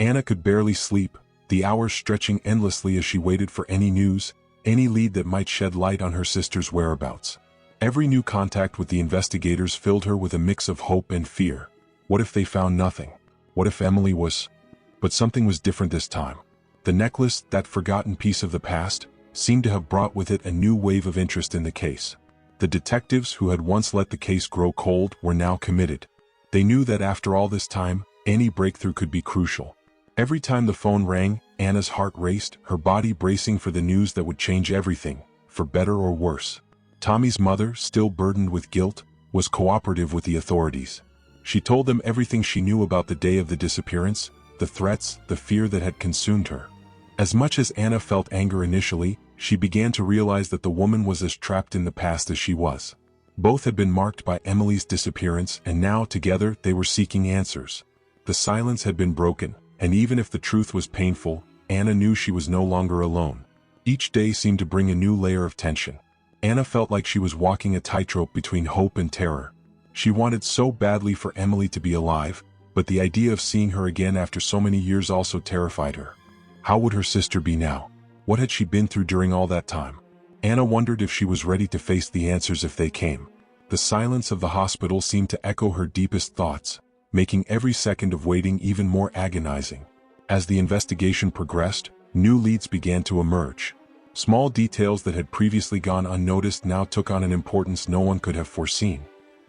Anna could barely sleep, the hours stretching endlessly as she waited for any news, any lead that might shed light on her sister's whereabouts. Every new contact with the investigators filled her with a mix of hope and fear. What if they found nothing? What if Emily was... But something was different this time. The necklace, that forgotten piece of the past, seemed to have brought with it a new wave of interest in the case. The detectives who had once let the case grow cold were now committed. They knew that after all this time, any breakthrough could be crucial. Every time the phone rang, Anna's heart raced, her body bracing for the news that would change everything, for better or worse. Tommy's mother, still burdened with guilt, was cooperative with the authorities. She told them everything she knew about the day of the disappearance, the threats, the fear that had consumed her. As much as Anna felt anger initially, she began to realize that the woman was as trapped in the past as she was. Both had been marked by Emily's disappearance, and now together they were seeking answers. The silence had been broken, and even if the truth was painful, Anna knew she was no longer alone. Each day seemed to bring a new layer of tension. Anna felt like she was walking a tightrope between hope and terror. She wanted so badly for Emily to be alive, but the idea of seeing her again after so many years also terrified her. How would her sister be now? What had she been through during all that time? Anna wondered if she was ready to face the answers if they came. The silence of the hospital seemed to echo her deepest thoughts, making every second of waiting even more agonizing. As the investigation progressed, new leads began to emerge. Small details that had previously gone unnoticed now took on an importance no one could have foreseen.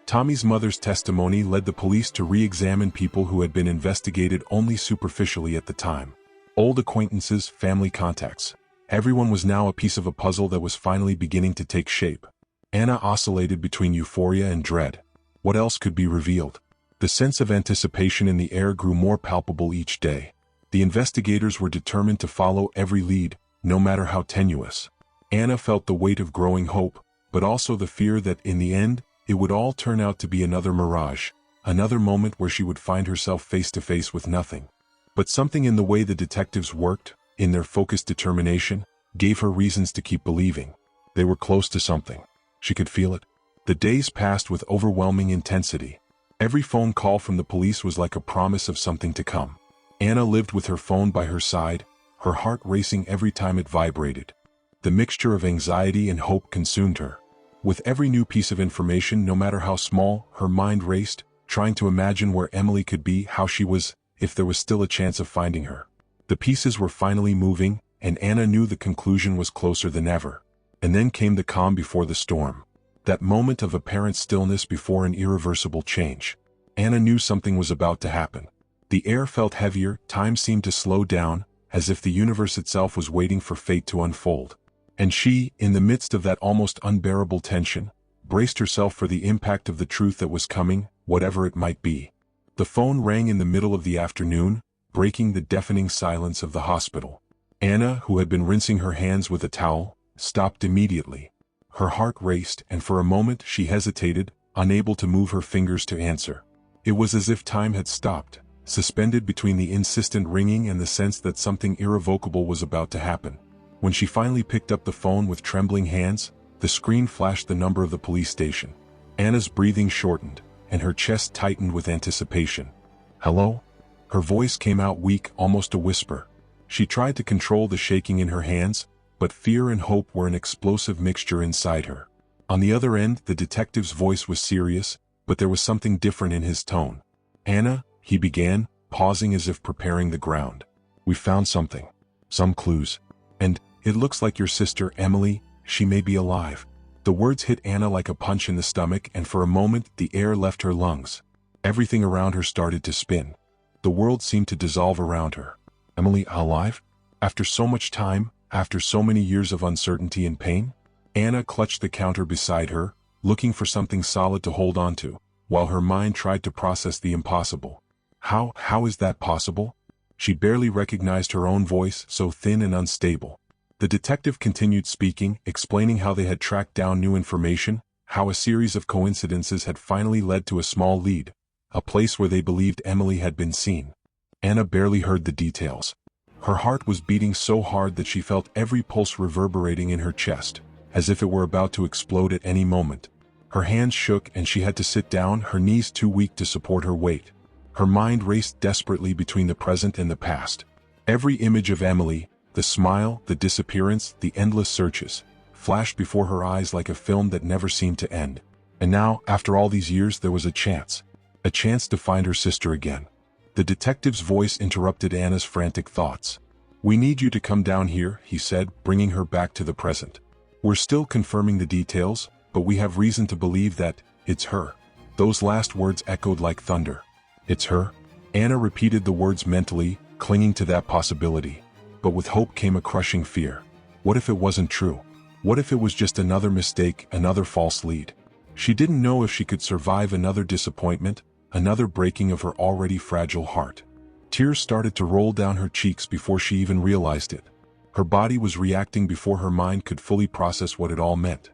Tommy's mother's testimony led the police to re-examine people who had been investigated only superficially at the time. Old acquaintances, family contacts. Everyone was now a piece of a puzzle that was finally beginning to take shape. Anna oscillated between euphoria and dread. What else could be revealed? The sense of anticipation in the air grew more palpable each day. The investigators were determined to follow every lead, no matter how tenuous. Anna felt the weight of growing hope, but also the fear that, in the end, it would all turn out to be another mirage, another moment where she would find herself face to face with nothing. But something in the way the detectives worked, in their focused determination, gave her reasons to keep believing. They were close to something. She could feel it. The days passed with overwhelming intensity. Every phone call from the police was like a promise of something to come. Anna lived with her phone by her side, her heart racing every time it vibrated. The mixture of anxiety and hope consumed her. With every new piece of information, no matter how small, her mind raced, trying to imagine where Emily could be, how she was, if there was still a chance of finding her. The pieces were finally moving, and Anna knew the conclusion was closer than ever. And then came the calm before the storm. That moment of apparent stillness before an irreversible change. Anna knew something was about to happen. The air felt heavier, time seemed to slow down, as if the universe itself was waiting for fate to unfold. And she, in the midst of that almost unbearable tension, braced herself for the impact of the truth that was coming, whatever it might be. The phone rang in the middle of the afternoon, breaking the deafening silence of the hospital. Anna, who had been rinsing her hands with a towel, stopped immediately. Her heart raced, and for a moment she hesitated, unable to move her fingers to answer. It was as if time had stopped, suspended between the insistent ringing and the sense that something irrevocable was about to happen. When she finally picked up the phone with trembling hands, the screen flashed the number of the police station. Anna's breathing shortened, and her chest tightened with anticipation. "Hello?" Her voice came out weak, almost a whisper. She tried to control the shaking in her hands, but fear and hope were an explosive mixture inside her. On the other end, the detective's voice was serious, but there was something different in his tone. "Anna," he began, pausing as if preparing the ground. "We found something. Some clues. And "It looks like your sister, Emily. She may be alive." The words hit Anna like a punch in the stomach, and for a moment the air left her lungs. Everything around her started to spin. The world seemed to dissolve around her. Emily alive? After so much time, after so many years of uncertainty and pain? Anna clutched the counter beside her, looking for something solid to hold on to, while her mind tried to process the impossible. How is that possible? She barely recognized her own voice, so thin and unstable. The detective continued speaking, explaining how they had tracked down new information, how a series of coincidences had finally led to a small lead, a place where they believed Emily had been seen. Anna barely heard the details. Her heart was beating so hard that she felt every pulse reverberating in her chest, as if it were about to explode at any moment. Her hands shook and she had to sit down, her knees too weak to support her weight. Her mind raced desperately between the present and the past. Every image of Emily, the smile, the disappearance, the endless searches, flashed before her eyes like a film that never seemed to end. And now, after all these years, there was a chance to find her sister again. The detective's voice interrupted Anna's frantic thoughts. "We need you to come down here," he said, bringing her back to the present. "We're still confirming the details, but we have reason to believe that it's her." Those last words echoed like thunder. "It's her?" Anna repeated the words mentally, clinging to that possibility. But with hope came a crushing fear. What if it wasn't true? What if it was just another mistake, another false lead? She didn't know if she could survive another disappointment, another breaking of her already fragile heart. Tears started to roll down her cheeks before she even realized it. Her body was reacting before her mind could fully process what it all meant.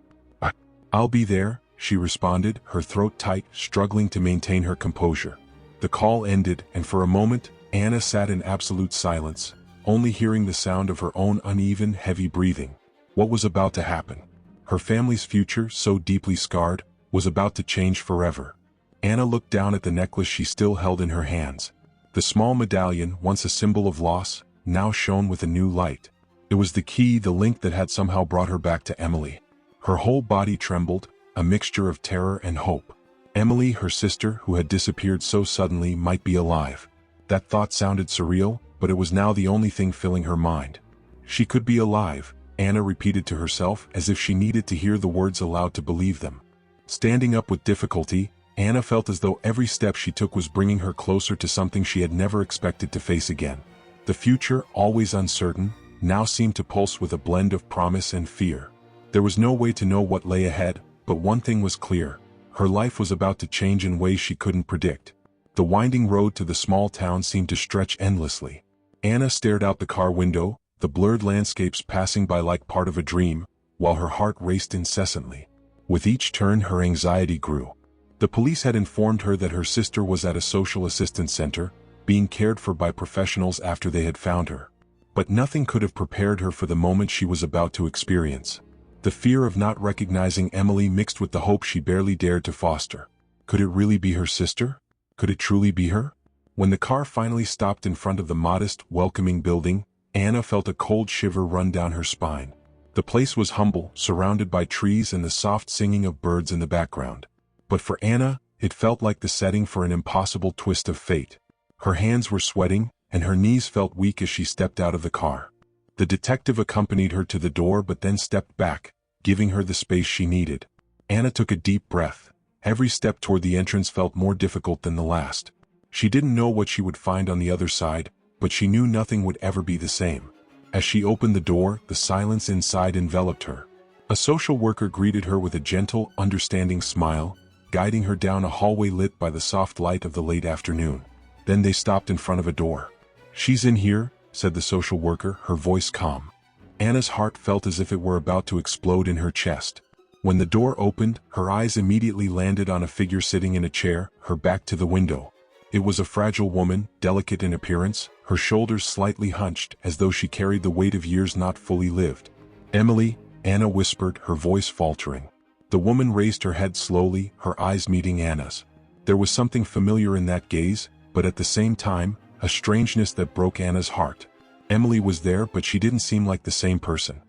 "I'll be there," she responded, her throat tight, struggling to maintain her composure. The call ended, and for a moment, Anna sat in absolute silence, only hearing the sound of her own uneven, heavy breathing. What was about to happen? Her family's future, so deeply scarred, was about to change forever. Anna looked down at the necklace she still held in her hands. The small medallion, once a symbol of loss, now shone with a new light. It was the key, the link that had somehow brought her back to Emily. Her whole body trembled, a mixture of terror and hope. Emily, her sister, who had disappeared so suddenly, might be alive. That thought sounded surreal, but it was now the only thing filling her mind. She could be alive, Anna repeated to herself, as if she needed to hear the words aloud to believe them. Standing up with difficulty, Anna felt as though every step she took was bringing her closer to something she had never expected to face again. The future, always uncertain, now seemed to pulse with a blend of promise and fear. There was no way to know what lay ahead, but one thing was clear. Her life was about to change in ways she couldn't predict. The winding road to the small town seemed to stretch endlessly. Anna stared out the car window, the blurred landscapes passing by like part of a dream, while her heart raced incessantly. With each turn, her anxiety grew. The police had informed her that her sister was at a social assistance center, being cared for by professionals after they had found her. But nothing could have prepared her for the moment she was about to experience. The fear of not recognizing Emily mixed with the hope she barely dared to foster. Could it really be her sister? Could it truly be her? When the car finally stopped in front of the modest, welcoming building, Anna felt a cold shiver run down her spine. The place was humble, surrounded by trees and the soft singing of birds in the background. But for Anna, it felt like the setting for an impossible twist of fate. Her hands were sweating, and her knees felt weak as she stepped out of the car. The detective accompanied her to the door but then stepped back, giving her the space she needed. Anna took a deep breath. Every step toward the entrance felt more difficult than the last. She didn't know what she would find on the other side, but she knew nothing would ever be the same. As she opened the door, the silence inside enveloped her. A social worker greeted her with a gentle, understanding smile, guiding her down a hallway lit by the soft light of the late afternoon. Then they stopped in front of a door. "She's in here," said the social worker, her voice calm. Anna's heart felt as if it were about to explode in her chest. When the door opened, her eyes immediately landed on a figure sitting in a chair, her back to the window. It was a fragile woman, delicate in appearance, her shoulders slightly hunched as though she carried the weight of years not fully lived. "Emily," Anna whispered, her voice faltering. The woman raised her head slowly, her eyes meeting Anna's. There was something familiar in that gaze, but at the same time, a strangeness that broke Anna's heart. Emily was there, but she didn't seem like the same person.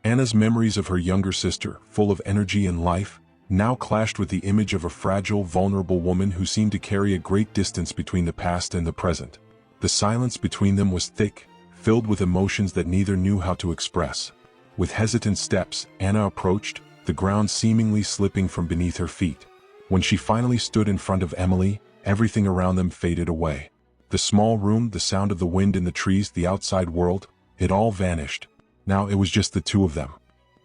Anna's memories of her younger sister, full of energy and life, now clashed with the image of a fragile, vulnerable woman who seemed to carry a great distance between the past and the present. The silence between them was thick, filled with emotions that neither knew how to express. With hesitant steps, Anna approached, the ground seemingly slipping from beneath her feet. When she finally stood in front of Emily, everything around them faded away. The small room, the sound of the wind in the trees, the outside world, it all vanished. Now it was just the two of them.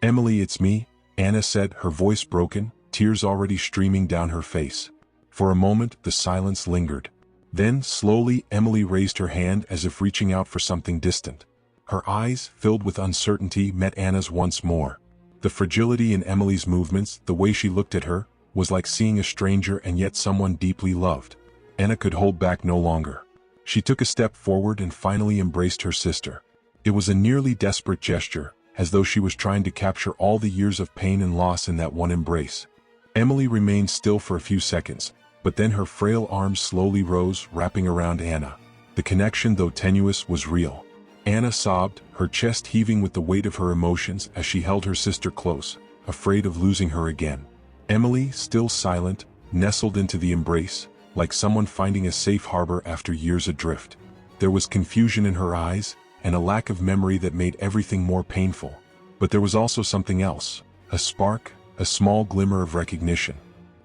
"Emily, it's me," Anna said, her voice broken, tears already streaming down her face. For a moment, the silence lingered. Then, slowly, Emily raised her hand as if reaching out for something distant. Her eyes, filled with uncertainty, met Anna's once more. The fragility in Emily's movements, the way she looked at her, was like seeing a stranger and yet someone deeply loved. Anna could hold back no longer. She took a step forward and finally embraced her sister. It was a nearly desperate gesture, as though she was trying to capture all the years of pain and loss in that one embrace. Emily remained still for a few seconds, but then her frail arms slowly rose, wrapping around Anna. The connection, though tenuous, was real. Anna sobbed, her chest heaving with the weight of her emotions as she held her sister close, afraid of losing her again. Emily, still silent, nestled into the embrace, like someone finding a safe harbor after years adrift. There was confusion in her eyes, and a lack of memory that made everything more painful. But there was also something else, a spark, a small glimmer of recognition.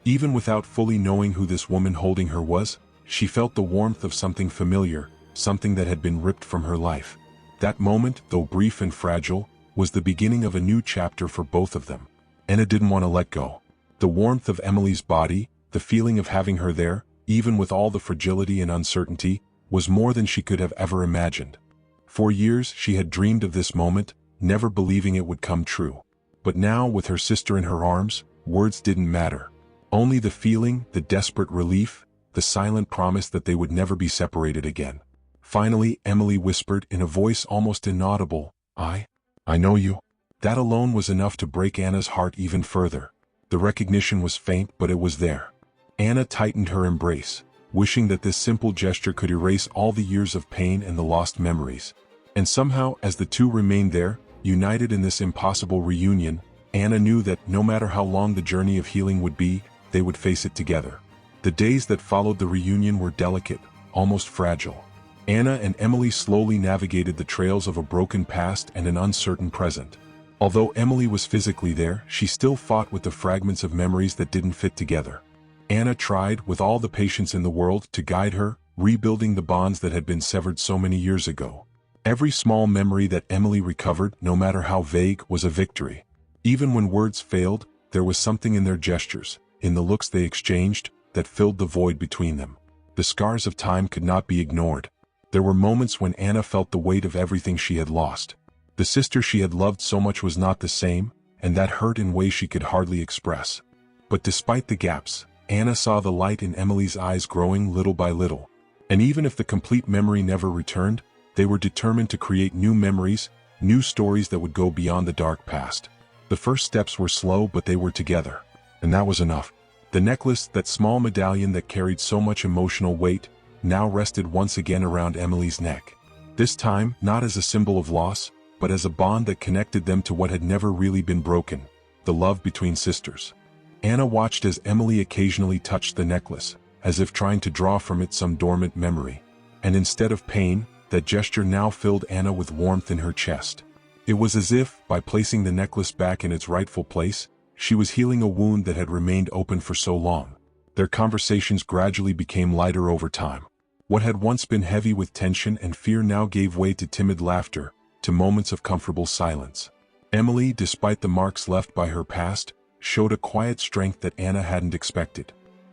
Even without fully knowing who this woman holding her was, she felt the warmth of something familiar, something that had been ripped from her life. That moment, though brief and fragile, was the beginning of a new chapter for both of them. Anna didn't want to let go. The warmth of Emily's body, the feeling of having her there, even with all the fragility and uncertainty, was more than she could have ever imagined. For years she had dreamed of this moment, never believing it would come true. But now, with her sister in her arms, words didn't matter. Only the feeling, the desperate relief, the silent promise that they would never be separated again. Finally, Emily whispered in a voice almost inaudible, I know you." That alone was enough to break Anna's heart even further. The recognition was faint, but it was there. Anna tightened her embrace, wishing that this simple gesture could erase all the years of pain and the lost memories. And somehow, as the two remained there, united in this impossible reunion, Anna knew that no matter how long the journey of healing would be, they would face it together. The days that followed the reunion were delicate, almost fragile. Anna and Emily slowly navigated the trails of a broken past and an uncertain present. Although Emily was physically there, she still fought with the fragments of memories that didn't fit together. Anna tried, with all the patience in the world, to guide her, rebuilding the bonds that had been severed so many years ago. Every small memory that Emily recovered, no matter how vague, was a victory. Even when words failed, there was something in their gestures, in the looks they exchanged, that filled the void between them. The scars of time could not be ignored. There were moments when Anna felt the weight of everything she had lost. The sister she had loved so much was not the same, and that hurt in ways she could hardly express. But despite the gaps, Anna saw the light in Emily's eyes growing little by little. And even if the complete memory never returned, they were determined to create new memories, new stories that would go beyond the dark past. The first steps were slow, but they were together. And that was enough. The necklace, that small medallion that carried so much emotional weight, now rested once again around Emily's neck. This time, not as a symbol of loss, but as a bond that connected them to what had never really been broken, the love between sisters. Anna watched as Emily occasionally touched the necklace, as if trying to draw from it some dormant memory. And instead of pain, that gesture now filled Anna with warmth in her chest. It was as if, by placing the necklace back in its rightful place, she was healing a wound that had remained open for so long. Their conversations gradually became lighter over time. What had once been heavy with tension and fear now gave way to timid laughter, to moments of comfortable silence. Emily, despite the marks left by her past, showed a quiet strength that Anna hadn't expected.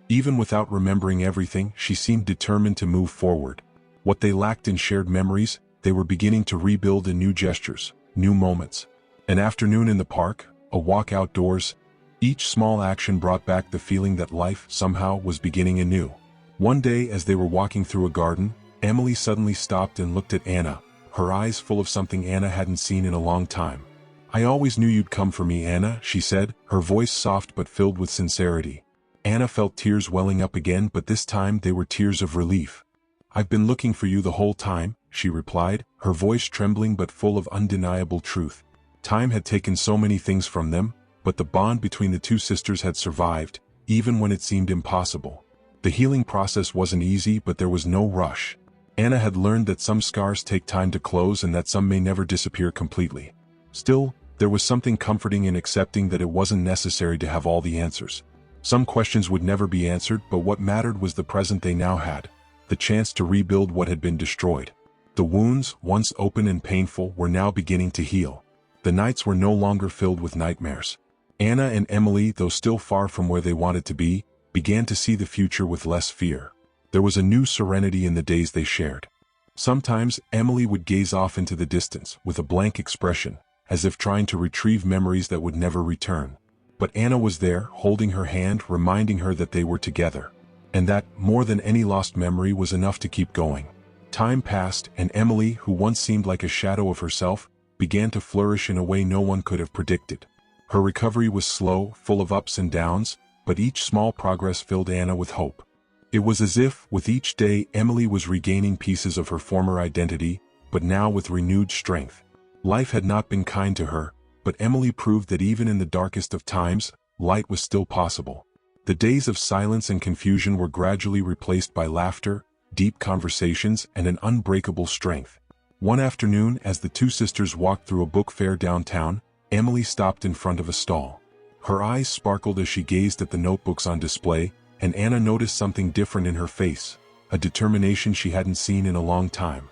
Even without remembering everything, she seemed determined to move forward. What they lacked in shared memories, they were beginning to rebuild in new gestures, new moments. An afternoon in the park, a walk outdoors, each small action brought back the feeling that life, somehow, was beginning anew. One day, as they were walking through a garden, Emily suddenly stopped and looked at Anna, her eyes full of something Anna hadn't seen in a long time. "I always knew you'd come for me, Anna," she said, her voice soft but filled with sincerity. Anna felt tears welling up again, but this time they were tears of relief. "I've been looking for you the whole time," she replied, her voice trembling but full of undeniable truth. Time had taken so many things from them, but the bond between the two sisters had survived, even when it seemed impossible. The healing process wasn't easy, but there was no rush. Anna had learned that some scars take time to close and that some may never disappear completely. Still, There was something comforting in accepting that it wasn't necessary to have all the answers. Some questions would never be answered, but what mattered was the present they now had, the chance to rebuild what had been destroyed. The wounds, once open and painful, were now beginning to heal. The nights were no longer filled with nightmares. Anna and Emily, though still far from where they wanted to be, began to see the future with less fear. There was a new serenity in the days they shared. Sometimes, Emily would gaze off into the distance with a blank expression, as if trying to retrieve memories that would never return. But Anna was there, holding her hand, reminding her that they were together. And that, more than any lost memory, was enough to keep going. Time passed, and Emily, who once seemed like a shadow of herself, began to flourish in a way no one could have predicted. Her recovery was slow, full of ups and downs, but each small progress filled Anna with hope. It was as if, with each day, Emily was regaining pieces of her former identity, but now with renewed strength. Life had not been kind to her, but Emily proved that even in the darkest of times, light was still possible. The days of silence and confusion were gradually replaced by laughter, deep conversations, and an unbreakable strength. One afternoon, as the two sisters walked through a book fair downtown, Emily stopped in front of a stall. Her eyes sparkled as she gazed at the notebooks on display, and Anna noticed something different in her face, a determination she hadn't seen in a long time.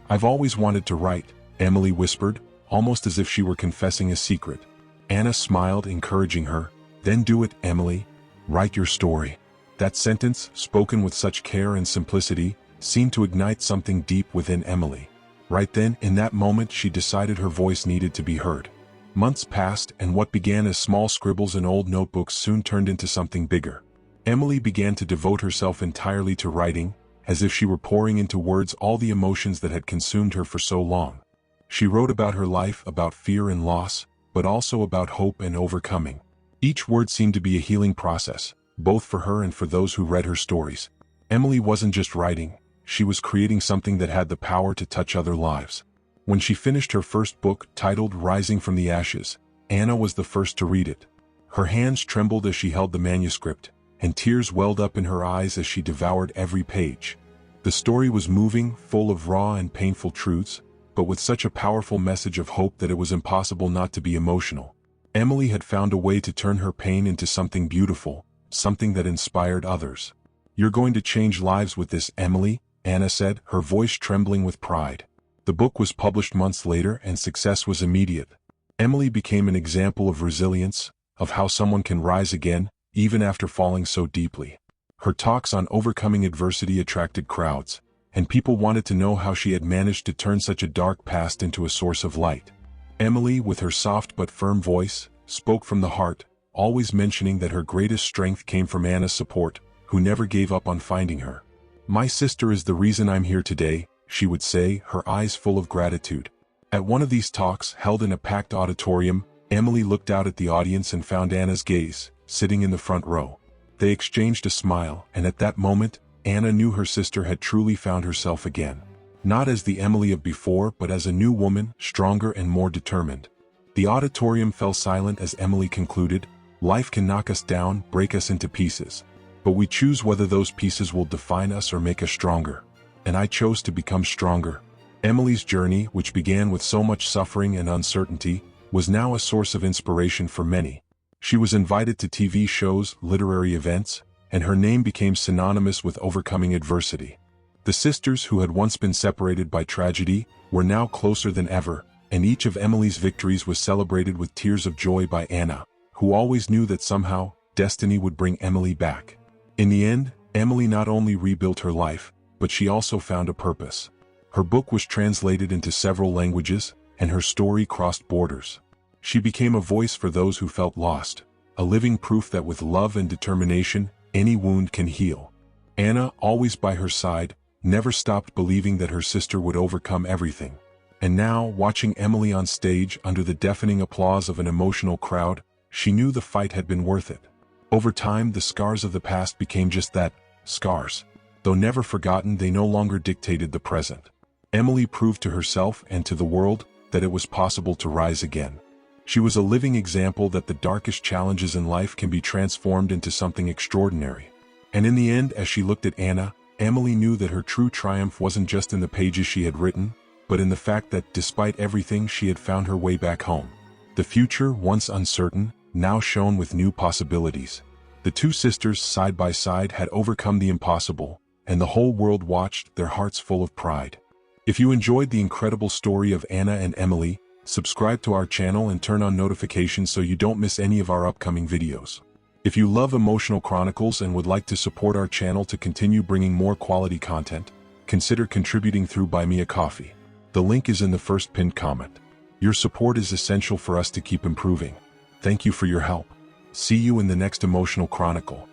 "I've always wanted to write," Emily whispered, almost as if she were confessing a secret. Anna smiled, encouraging her. "Then do it, Emily. Write your story." That sentence, spoken with such care and simplicity, seemed to ignite something deep within Emily. Right then, in that moment, she decided her voice needed to be heard. Months passed, and what began as small scribbles in old notebooks soon turned into something bigger. Emily began to devote herself entirely to writing, as if she were pouring into words all the emotions that had consumed her for so long. She wrote about her life, about fear and loss, but also about hope and overcoming. Each word seemed to be a healing process, both for her and for those who read her stories. Emily wasn't just writing, she was creating something that had the power to touch other lives. When she finished her first book, titled Rising from the Ashes, Anna was the first to read it. Her hands trembled as she held the manuscript, and tears welled up in her eyes as she devoured every page. The story was moving, full of raw and painful truths, but with such a powerful message of hope that it was impossible not to be emotional. Emily had found a way to turn her pain into something beautiful, something that inspired others. "You're going to change lives with this, Emily," Anna said, her voice trembling with pride. The book was published months later, and success was immediate. Emily became an example of resilience, of how someone can rise again, even after falling so deeply. Her talks on overcoming adversity attracted crowds, and people wanted to know how she had managed to turn such a dark past into a source of light. Emily, with her soft but firm voice, spoke from the heart, always mentioning that her greatest strength came from Anna's support, who never gave up on finding her. "My sister is the reason I'm here today," she would say, her eyes full of gratitude. At one of these talks, held in a packed auditorium, Emily looked out at the audience and found Anna's gaze, sitting in the front row. They exchanged a smile, and at that moment, Anna knew her sister had truly found herself again. Not as the Emily of before, but as a new woman, stronger and more determined. The auditorium fell silent as Emily concluded, "Life can knock us down, break us into pieces. But we choose whether those pieces will define us or make us stronger. And I chose to become stronger." Emily's journey, which began with so much suffering and uncertainty, was now a source of inspiration for many. She was invited to TV shows, literary events, and her name became synonymous with overcoming adversity. The sisters, who had once been separated by tragedy, were now closer than ever, and each of Emily's victories was celebrated with tears of joy by Anna, who always knew that somehow, destiny would bring Emily back. In the end, Emily not only rebuilt her life, but she also found a purpose. Her book was translated into several languages, and her story crossed borders. She became a voice for those who felt lost, a living proof that with love and determination, any wound can heal. Anna, always by her side, never stopped believing that her sister would overcome everything. And now, watching Emily on stage under the deafening applause of an emotional crowd, she knew the fight had been worth it. Over time, the scars of the past became just that, scars. Though never forgotten, they no longer dictated the present. Emily proved to herself and to the world that it was possible to rise again. She was a living example that the darkest challenges in life can be transformed into something extraordinary. And in the end, as she looked at Anna, Emily knew that her true triumph wasn't just in the pages she had written, but in the fact that, despite everything, she had found her way back home. The future, once uncertain, now shone with new possibilities. The two sisters side by side had overcome the impossible, and the whole world watched, their hearts full of pride. If you enjoyed the incredible story of Anna and Emily, subscribe to our channel and turn on notifications so you don't miss any of our upcoming videos. If you love emotional chronicles and would like to support our channel to continue bringing more quality content, consider contributing through Buy Me a Coffee. The link is in the first pinned comment. Your support is essential for us to keep improving. Thank you for your help. See you in the next emotional chronicle.